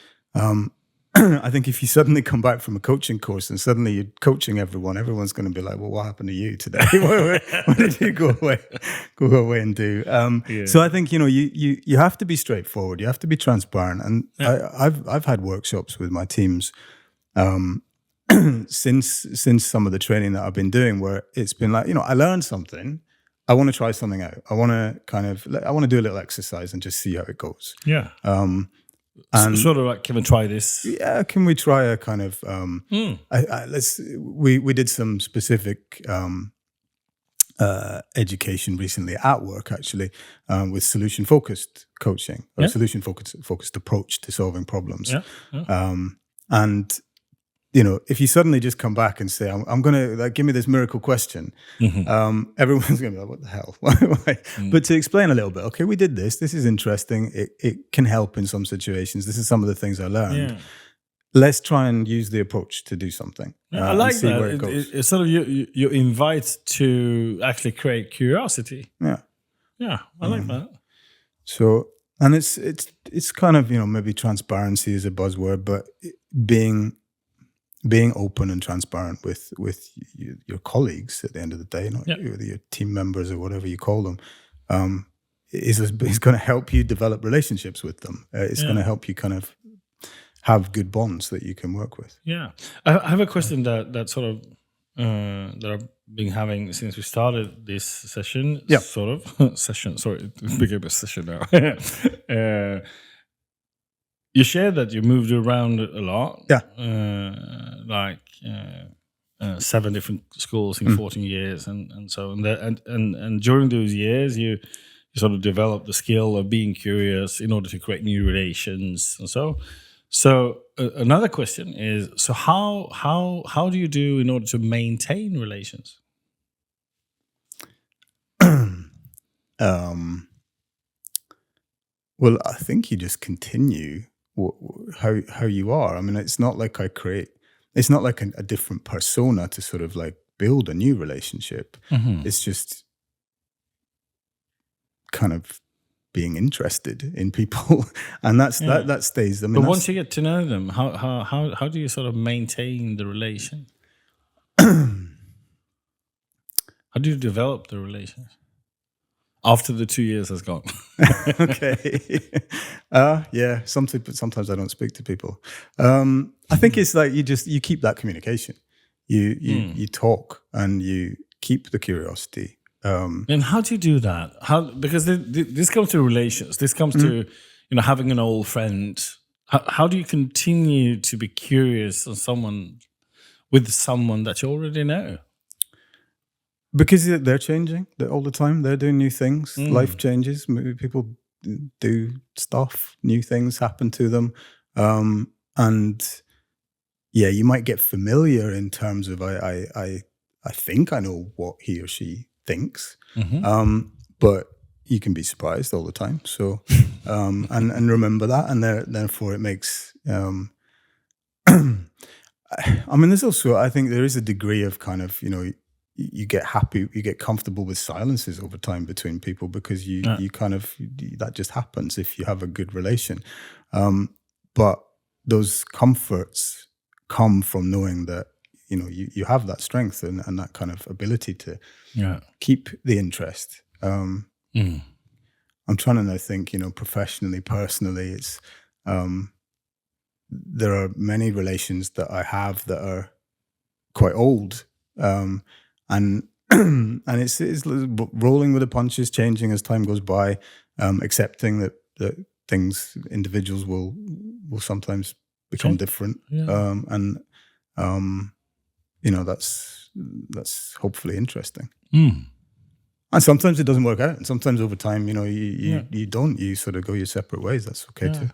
I think if you suddenly come back from a coaching course and suddenly you're coaching everyone's going to be like, well, what happened to you today? What did you go away and do? So I think you have to be straightforward. You have to be transparent. And I've had workshops with my teams since some of the training that I've been doing, where it's been like, I learned something. I want to try something out. I want to do a little exercise and just see how it goes. Yeah. And sort of like, can we try this? Yeah, can we try a kind of? We did some specific education recently at work, actually, with solution focused coaching or solution focused approach to solving problems. And if you suddenly just come back and say, I'm going to give me this miracle question, everyone's going to be like, what the hell? Why? But to explain a little bit, okay, we did this. This is interesting. It can help in some situations. This is some of the things I learned. Yeah. Let's try and use the approach to do something. I like that. Where it goes. It's sort of you invite to actually create curiosity. Yeah. Yeah, I like that. So, and it's kind of, maybe transparency is a buzzword, but being open and transparent with your colleagues at the end of the day, not your team members or whatever you call them, is going to help you develop relationships with them. It's going to help you kind of have good bonds that you can work with. Yeah. I have a question that sort of, that I've been having since we started this session. Yeah. Sort of. Session, sorry, it became a session now. You shared that you moved around a lot. Yeah. 7 different schools in 14 years and so on. And during those years, you sort of developed the skill of being curious in order to create new relations and so. So another question is, so how do you do in order to maintain relations? Well, I think you just continue how you are. I mean, it's not like it's not like a different persona to sort of like build a new relationship. It's just kind of being interested in people, and that stays. I mean, but once you get to know them, how do you sort of maintain the relation? How do you develop the relations after the 2 years has gone? Okay. Yeah. Sometimes I don't speak to people. I think it's like you keep that communication. You talk and you keep the curiosity. And how do you do that? Because this comes to relations. This comes to having an old friend. How do you continue to be curious on someone that you already know? Because they're changing all the time. They're doing new things. Life changes. People do stuff. New things happen to them. And you might get familiar in terms of I think I know what he or she thinks, but you can be surprised all the time. So, and remember that, and therefore it makes. I mean, there's also, I think there is a degree of kind of, you get happy, you get comfortable with silences over time between people, because you kind of, that just happens if you have a good relation. But those comforts come from knowing that, you have that strength and that kind of ability to keep the interest. I'm trying to now think, professionally, personally, it's, there are many relations that I have that are quite old, and it's rolling with the punches, changing as time goes by, accepting that individuals will sometimes become different, and that's hopefully interesting. And sometimes it doesn't work out, and sometimes over time, you don't, you sort of go your separate ways. That's okay too.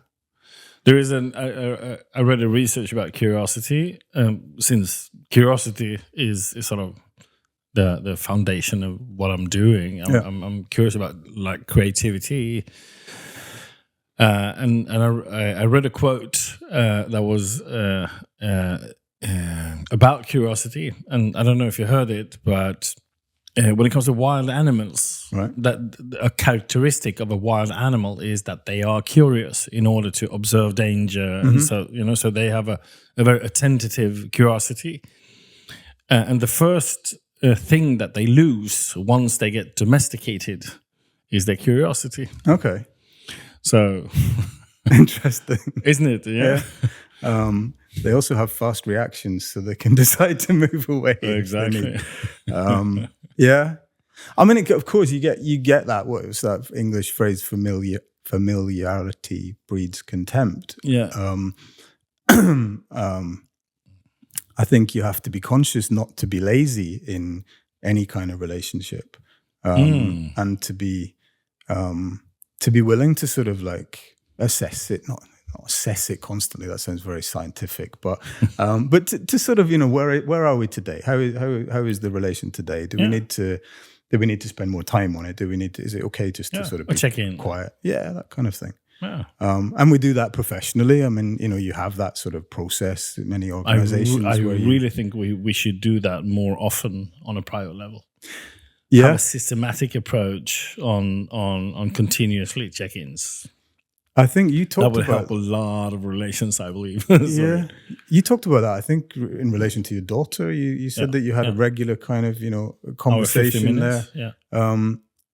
There is I read a research about curiosity, since curiosity is sort of the foundation of what I'm doing. I'm curious about like creativity, and I read a quote that was about curiosity, and I don't know if you heard it, but when it comes to wild animals, that a characteristic of a wild animal is that they are curious in order to observe danger, and so they have a very attentive curiosity. And the first thing that they lose once they get domesticated is their curiosity. Okay, so interesting, isn't it? Yeah. They also have fast reactions, so they can decide to move away. Exactly. Yeah, I mean, of course, you get that. What was that English phrase? Familiarity breeds contempt. Yeah. I think you have to be conscious not to be lazy in any kind of relationship, and to be willing to sort of like assess it, not assess it constantly. That sounds very scientific, but to sort of, where are we today? How is the relation today? Do we need to spend more time on it? Is it okay just to sort of be check in, quiet? Yeah, that kind of thing. Yeah. And we do that professionally. I mean, you have that sort of process in many organizations. I really think we should do that more often on a private level. Yeah. Have a systematic approach on continuously check-ins. I think you talked about... That would help a lot of relations, I believe. Yeah. You talked about that, I think, in relation to your daughter. You said that you had a regular kind of, conversation there. Yeah.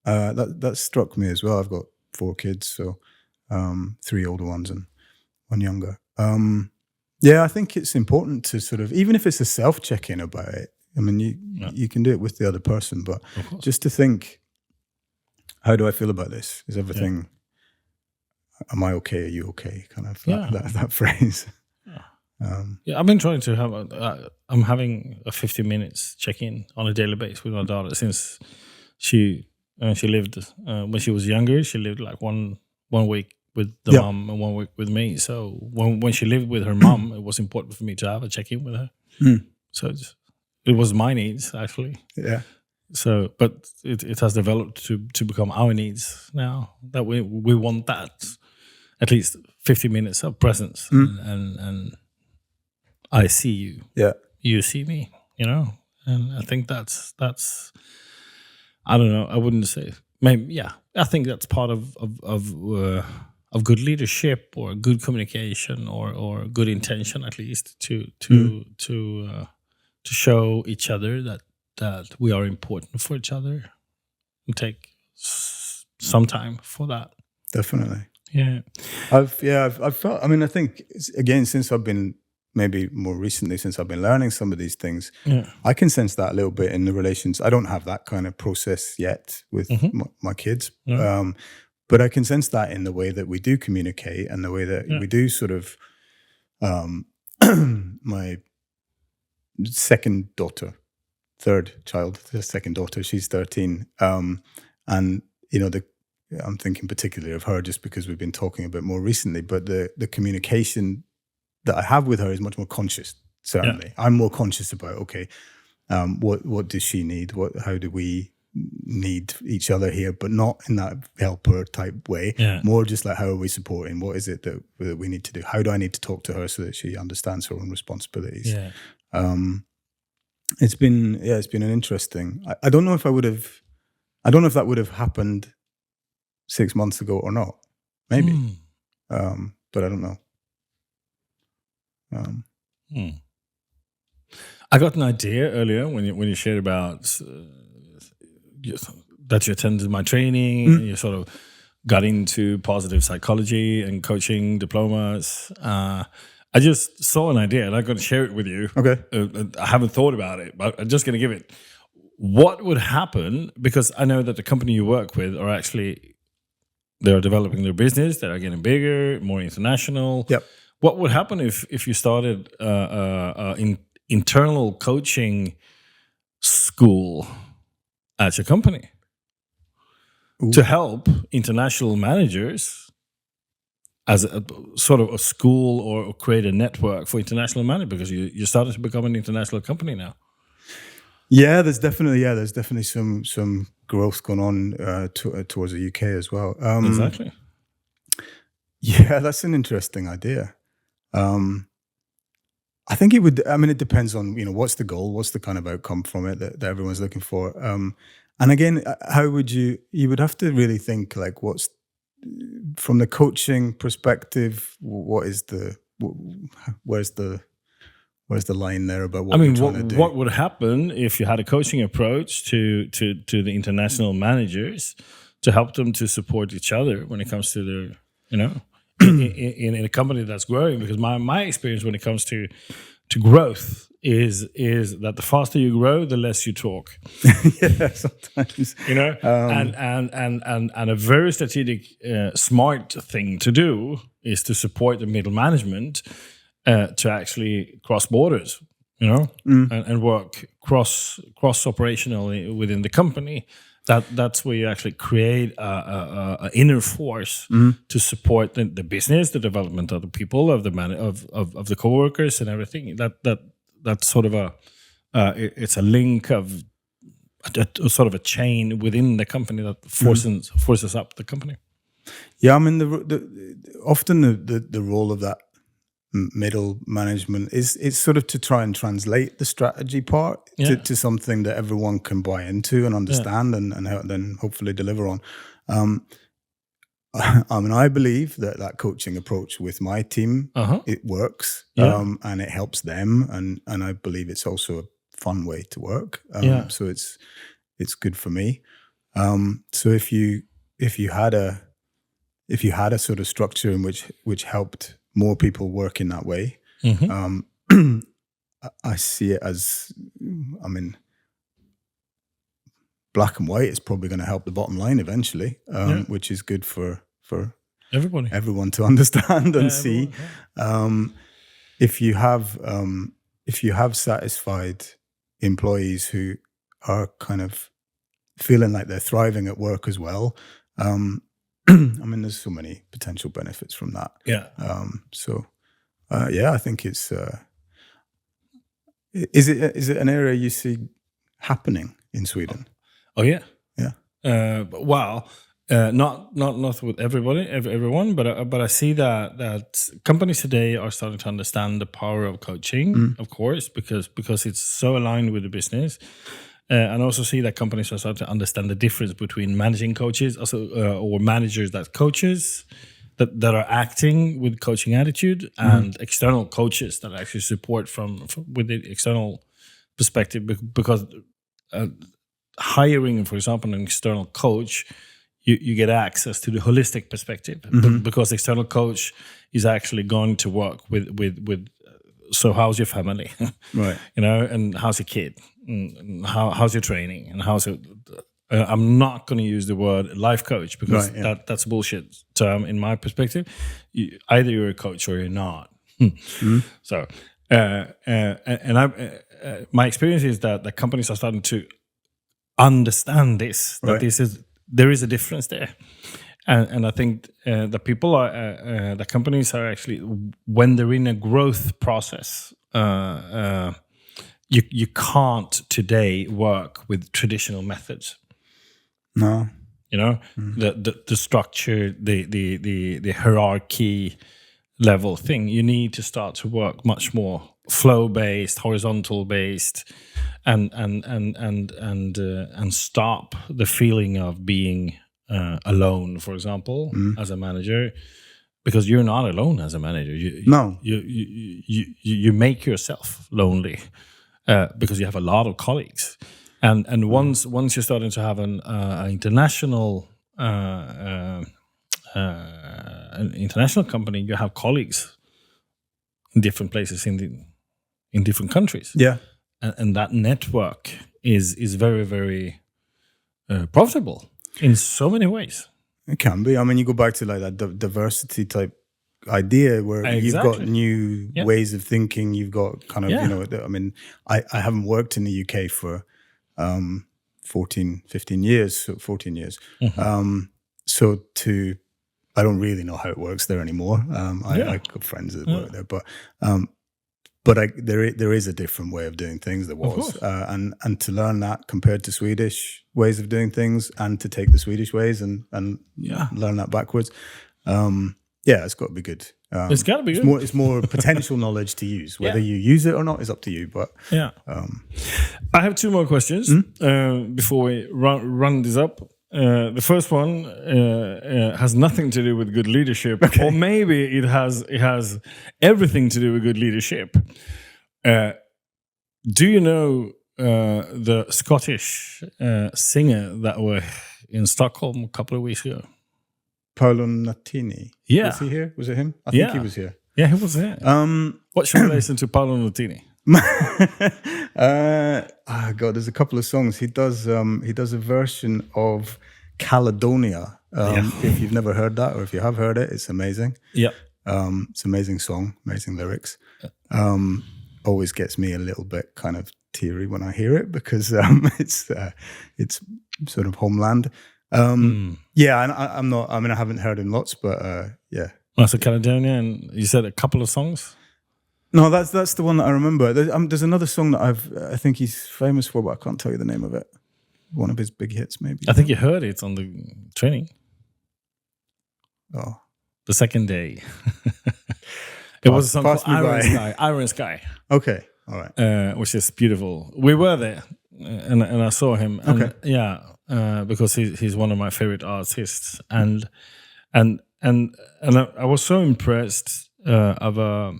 That struck me as well. I've got 4 kids, so 3 older ones and 1 younger. I think it's important to sort of, even if it's a self-check-in about it, I mean, you can do it with the other person, but just to think, how do I feel about this? Is everything... Am I okay? Are you okay? Kind of that phrase. I've been trying to have I'm having a 50 minutes check-in on a daily basis with my daughter since she lived, when she was younger, she lived like one week with the mom and 1 week with me. So when she lived with her mom, it was important for me to have a check-in with her. So it was my needs, actually. Yeah. So, but it has developed to become our needs now, that we want that at least 50 minutes of presence, and I see you, you see me, and I think that's I don't know, I wouldn't say maybe I think that's part of good leadership or good communication or good intention, at least to show each other that we are important for each other, and take some time for that. Definitely. Yeah. I've felt, I mean, I think, again, since I've been, maybe more recently, since I've been learning some of these things, I can sense that a little bit in the relations. I don't have that kind of process yet with my kids, but I can sense that in the way that we do communicate and the way that we do sort of, my third child, the second daughter, she's 13. And, I'm thinking particularly of her just because we've been talking a bit more recently, but the communication that I have with her is much more conscious. certainly. I'm more conscious about, okay, what does she need? How do we need each other here? But not in that helper type way. Yeah. More just like, how are we supporting? What is it that we need to do? How do I need to talk to her so that she understands her own responsibilities? Yeah. It's been an interesting. I don't know if that would have happened 6 months ago or not. Maybe, but I don't know. I got an idea earlier when you shared about that you attended my training. And you sort of got into positive psychology and coaching diplomas. I just saw an idea, and I'm going to share it with you. Okay. I haven't thought about it, but I'm just going to give it. What would happen, because I know that the company you work with are actually, they're developing their business, they're getting bigger, more international. Yep. What would happen if you started internal coaching school at your company? Ooh. To help international managers as a sort of a school, or create a network for international managers, because you're starting to become an international company now. Yeah, there's definitely some growth going on towards the UK as well. Exactly. Yeah, that's an interesting idea. I think it would. I mean, it depends on what's the goal, what's the kind of outcome from it that everyone's looking for. And again, how would you would have to really think like, what's from the coaching perspective, where's the line there about what we're trying to do? What would happen if you had a coaching approach to the international managers to help them to support each other when it comes to their, in a company that's growing? Because my experience when it comes to growth is that the faster you grow, the less you talk. Yeah, sometimes. And a very strategic, smart thing to do is to support the middle management to actually cross borders, and work cross operationally within the company. That's where you actually create a inner force to support the business, the development of the people, of the coworkers, and everything. That's sort of it's a link of a sort of a chain within the company that forces up the company. Yeah, I mean, often the role of that middle management is sort of to try and translate the strategy part to something that everyone can buy into and understand and then hopefully deliver on. I mean, I believe that coaching approach with my team, it works, and it helps them, and I believe it's also a fun way to work. So it's good for me. So if you had a sort of structure in which helped more people work in that way, I see it as, I mean, black and white is probably going to help the bottom line eventually, which is good for everyone to understand and see. If you have satisfied employees who are kind of feeling like they're thriving at work as well, I mean, there's so many potential benefits from that. Yeah. I think it's. Is it an area you see happening in Sweden? Oh yeah. Yeah. Not with everyone, but I see that companies today are starting to understand the power of coaching, of course, because it's so aligned with the business. And also see that companies are starting to understand the difference between managing coaches, or managers that coaches that are acting with coaching attitude, and external coaches that actually support from with the external perspective. Because hiring, for example, an external coach, you get access to the holistic perspective, because the external coach is actually going to work with. So how's your family, right? And how's your kid, and how's your training, and how's it? I'm not going to use the word life coach, because that's a bullshit term in my perspective. Either you're a coach or you're not. So, my experience is that the companies are starting to understand this. That there is a difference there. And I think the people are, the companies are actually, when they're in a growth process you can't today work with traditional methods. No. You know, the structure, the hierarchy level thing. You need to start to work much more flow based, horizontal based, and stop the feeling of being alone, for example, as a manager, because you're not alone as a manager. You make yourself lonely because you have a lot of colleagues. And once you're starting to have an international company, you have colleagues in different places in different countries. Yeah, and that network is very, very profitable in so many ways. It can be. I mean, you go back to like that diversity type idea where you've got new ways of thinking. You've got kind of I mean, I haven't worked in the UK for 14 years. So I don't really know how it works there anymore. I got friends that work there, but there is a different way of doing things. There was, and to learn that compared to Swedish ways of doing things, and to take the Swedish ways and learn that backwards. It's got to be good. It's got to be good. It's more potential knowledge to use. Whether you use it or not is up to you. But I have two more questions before we run this up. The first one has nothing to do with good leadership, or maybe it has everything to do with good leadership. Do you know the Scottish singer that were in Stockholm a couple of weeks ago? Paolo Nutini. Yeah. Was he here? Was it him? I think he was here. Yeah, he was here. What should we listen to Paolo Nutini? God, there's a couple of songs. He does a version of Caledonia. If you've never heard that, or if you have heard it, it's amazing. Yeah. It's an amazing song, amazing lyrics. Always gets me a little bit kind of teary when I hear it, because it's sort of homeland. Yeah, and I'm not. I mean, I haven't heard him lots, but yeah. Oh, so Caledonia, and you said a couple of songs. No, that's the one that I remember. There's another song that I think he's famous for, but I can't tell you the name of it. One of his big hits, maybe. I think you heard it on the training. Oh, the second day. It was a song called Iron Sky. Okay, all right. Which is beautiful. We were there, and I saw him. And okay. Yeah. Because he's one of my favorite artists, and I was so impressed of a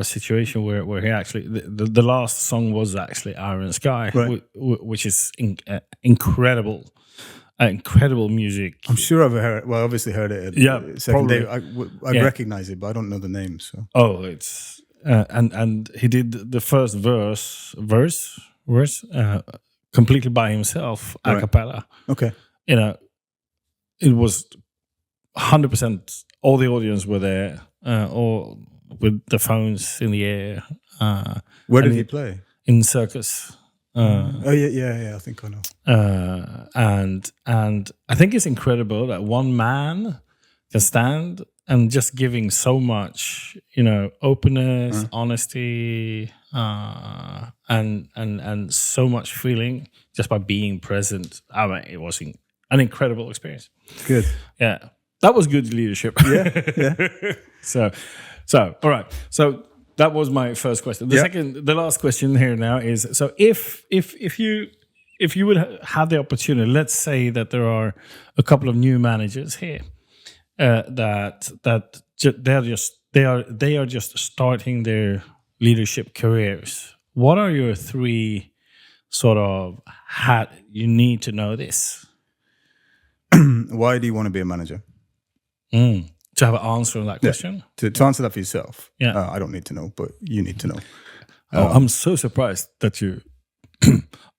situation where he actually the last song was actually Iron Sky, right. which is incredible music. I'm sure I've heard. Well, obviously heard it. Second day. I recognize it, but I don't know the name. So it's and he did the first verse. Completely by himself, a cappella. Okay. It was 100%. All the audience were there, all with the phones in the air. Where did he play? In Circus. Yeah. I think I know. And I think it's incredible that one man can stand and just giving so much, openness, honesty, and so much feeling just by being present. I mean, it was an incredible experience. Good. Yeah, that was good leadership. Yeah. So all right. So that was my first question. The last question here now is: so if you would have the opportunity, let's say that there are a couple of new managers here. That they are just starting their leadership careers. What are your three sort of you need to know this? Why do you want to be a manager? To have an answer on that question? To answer that for yourself. Yeah. I don't need to know, but you need to know. I'm so surprised that you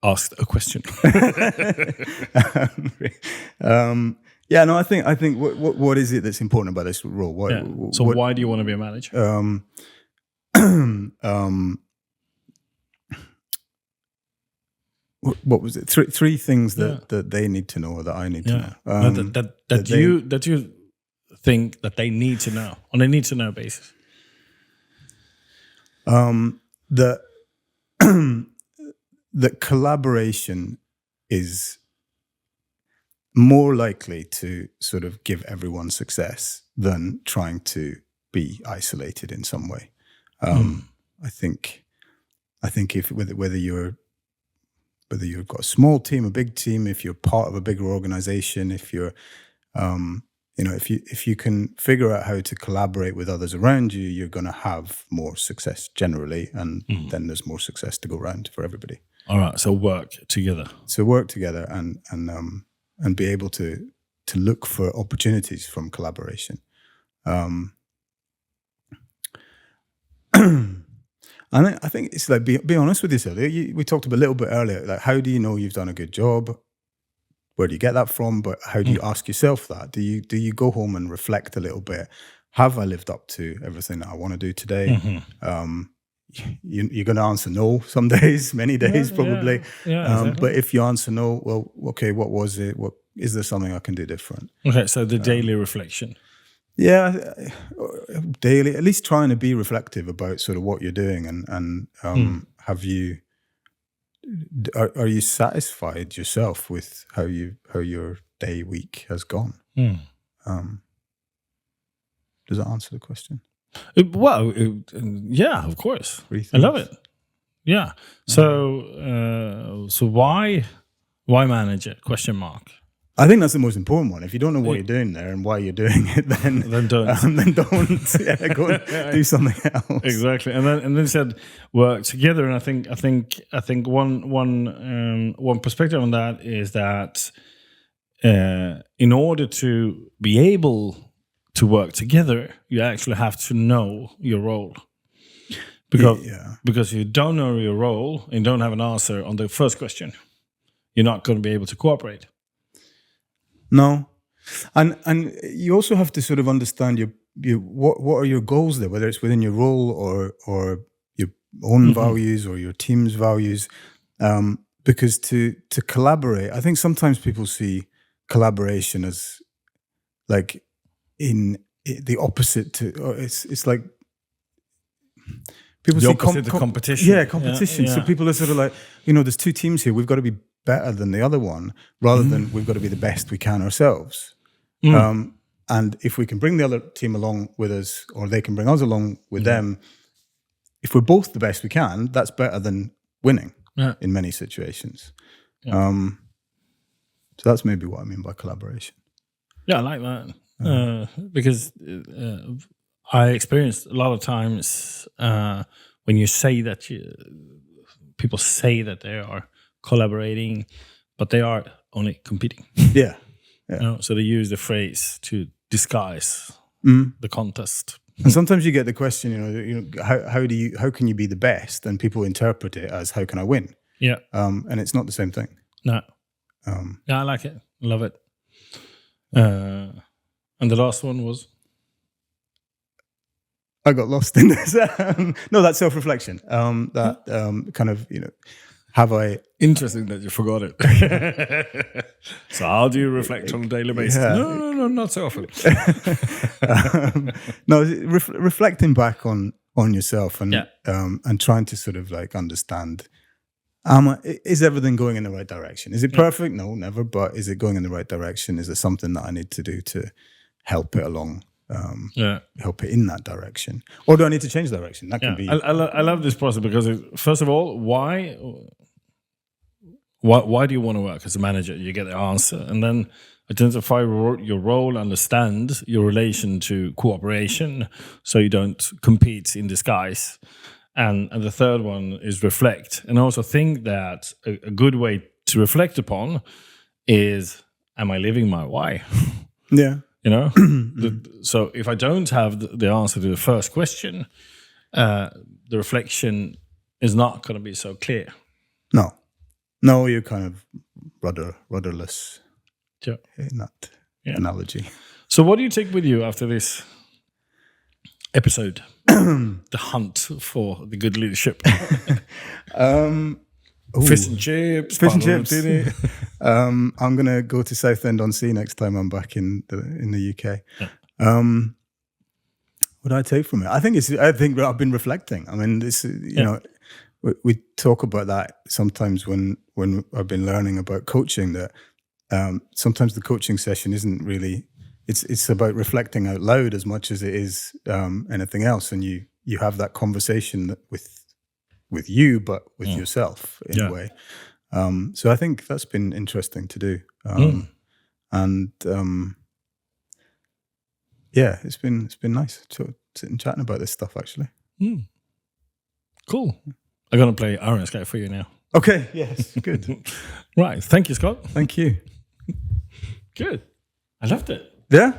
asked a question. Yeah, no, I think what is it that's important about this role? Why do you want to be a manager? What was it? Three things that they need to know, or that I need to know. That you think that they need to know on a need to know basis. that that collaboration is more likely to sort of give everyone success than trying to be isolated in some way. I think if whether you've got a small team, a big team, if you're part of a bigger organization, if you're if you can figure out how to collaborate with others around you, you're going to have more success generally, and then there's more success to go around for everybody. All right, so work together. So work together and be able to look for opportunities from collaboration. And I think it's like be honest with yourself. We talked about a little bit earlier, like how do you know you've done a good job? Where do you get that from? But how do you ask yourself that? Do you go home and reflect a little bit? Have I lived up to everything that I want to do today? You're going to answer no some days, many days probably. Exactly. But if you answer no, well, okay, what was it? What is there something I can do different? Okay, so the daily reflection. Yeah, daily, at least trying to be reflective about sort of what you're doing, and have you are you satisfied yourself with how your day, week has gone? Does that answer the question? Yeah, of course. I love it. Yeah. So why manage it? Question mark. I think that's the most important one. If you don't know what you're doing there and why you're doing it, then don't. Then don't. Yeah, go and do something else. Exactly. And then said work together. And I think one perspective on that is that in order to be able to work together, you actually have to know your role. Because if you don't know your role and don't have an answer on the first question, you're not going to be able to cooperate. No, and you also have to sort of understand what are your goals there, whether it's within your role or your own values or your team's values, because to collaborate, I think sometimes people see collaboration as like in the opposite to, or it's like people the see opposite to competition. Yeah, competition. Yeah. So people are sort of like, there's two teams here. We've got to be better than the other one, rather than we've got to be the best we can ourselves. And if we can bring the other team along with us, or they can bring us along with them, if we're both the best we can, that's better than winning in many situations. So that's maybe what I mean by collaboration. Yeah, I like that. Because I experienced a lot of times when you say that people say that they are collaborating, but they are only competing. Yeah. So they use the phrase to disguise the contest. And sometimes you get the question, how can you be the best? And people interpret it as how can I win? Yeah. And it's not the same thing. No. Yeah, I like it. Love it. And the last one was? I got lost in this. No, that's self-reflection. Kind of, have I... Interesting that you forgot it. So how do you reflect on a daily basis? Yeah. No, not so often. Reflecting back on yourself and trying to sort of like understand, is everything going in the right direction? Is it perfect? No, never. But is it going in the right direction? Is there something that I need to do to help it along? Help it in that direction, or do I need to change direction? That can be. I love this process because first of all, why do you want to work as a manager? You get the answer, and then identify your role, understand your relation to cooperation, so you don't compete in disguise. And the third one is reflect, and also think that a good way to reflect upon is, am I living my why? Yeah. So if I don't have the answer to the first question, the reflection is not going to be so clear. No, you're kind of rudderless in that analogy. So what do you take with you after this episode? The hunt for the good leadership. Fish and chips. I'm gonna go to Southend-on-Sea next time I'm back in the UK. Yeah. What do I take from it? I think I've been reflecting. I mean, this we talk about that sometimes when I've been learning about coaching, that sometimes the coaching session isn't really, it's about reflecting out loud as much as it is anything else. And you have that conversation with you, but with yourself in a way. So I think that's been interesting to do. And yeah, it's been nice to sit and chatting about this stuff, actually. Cool. I'm going to play RNScape for you now. Okay, yes, good. Right. Thank you, Scott. Thank you. Good. I loved it. Yeah?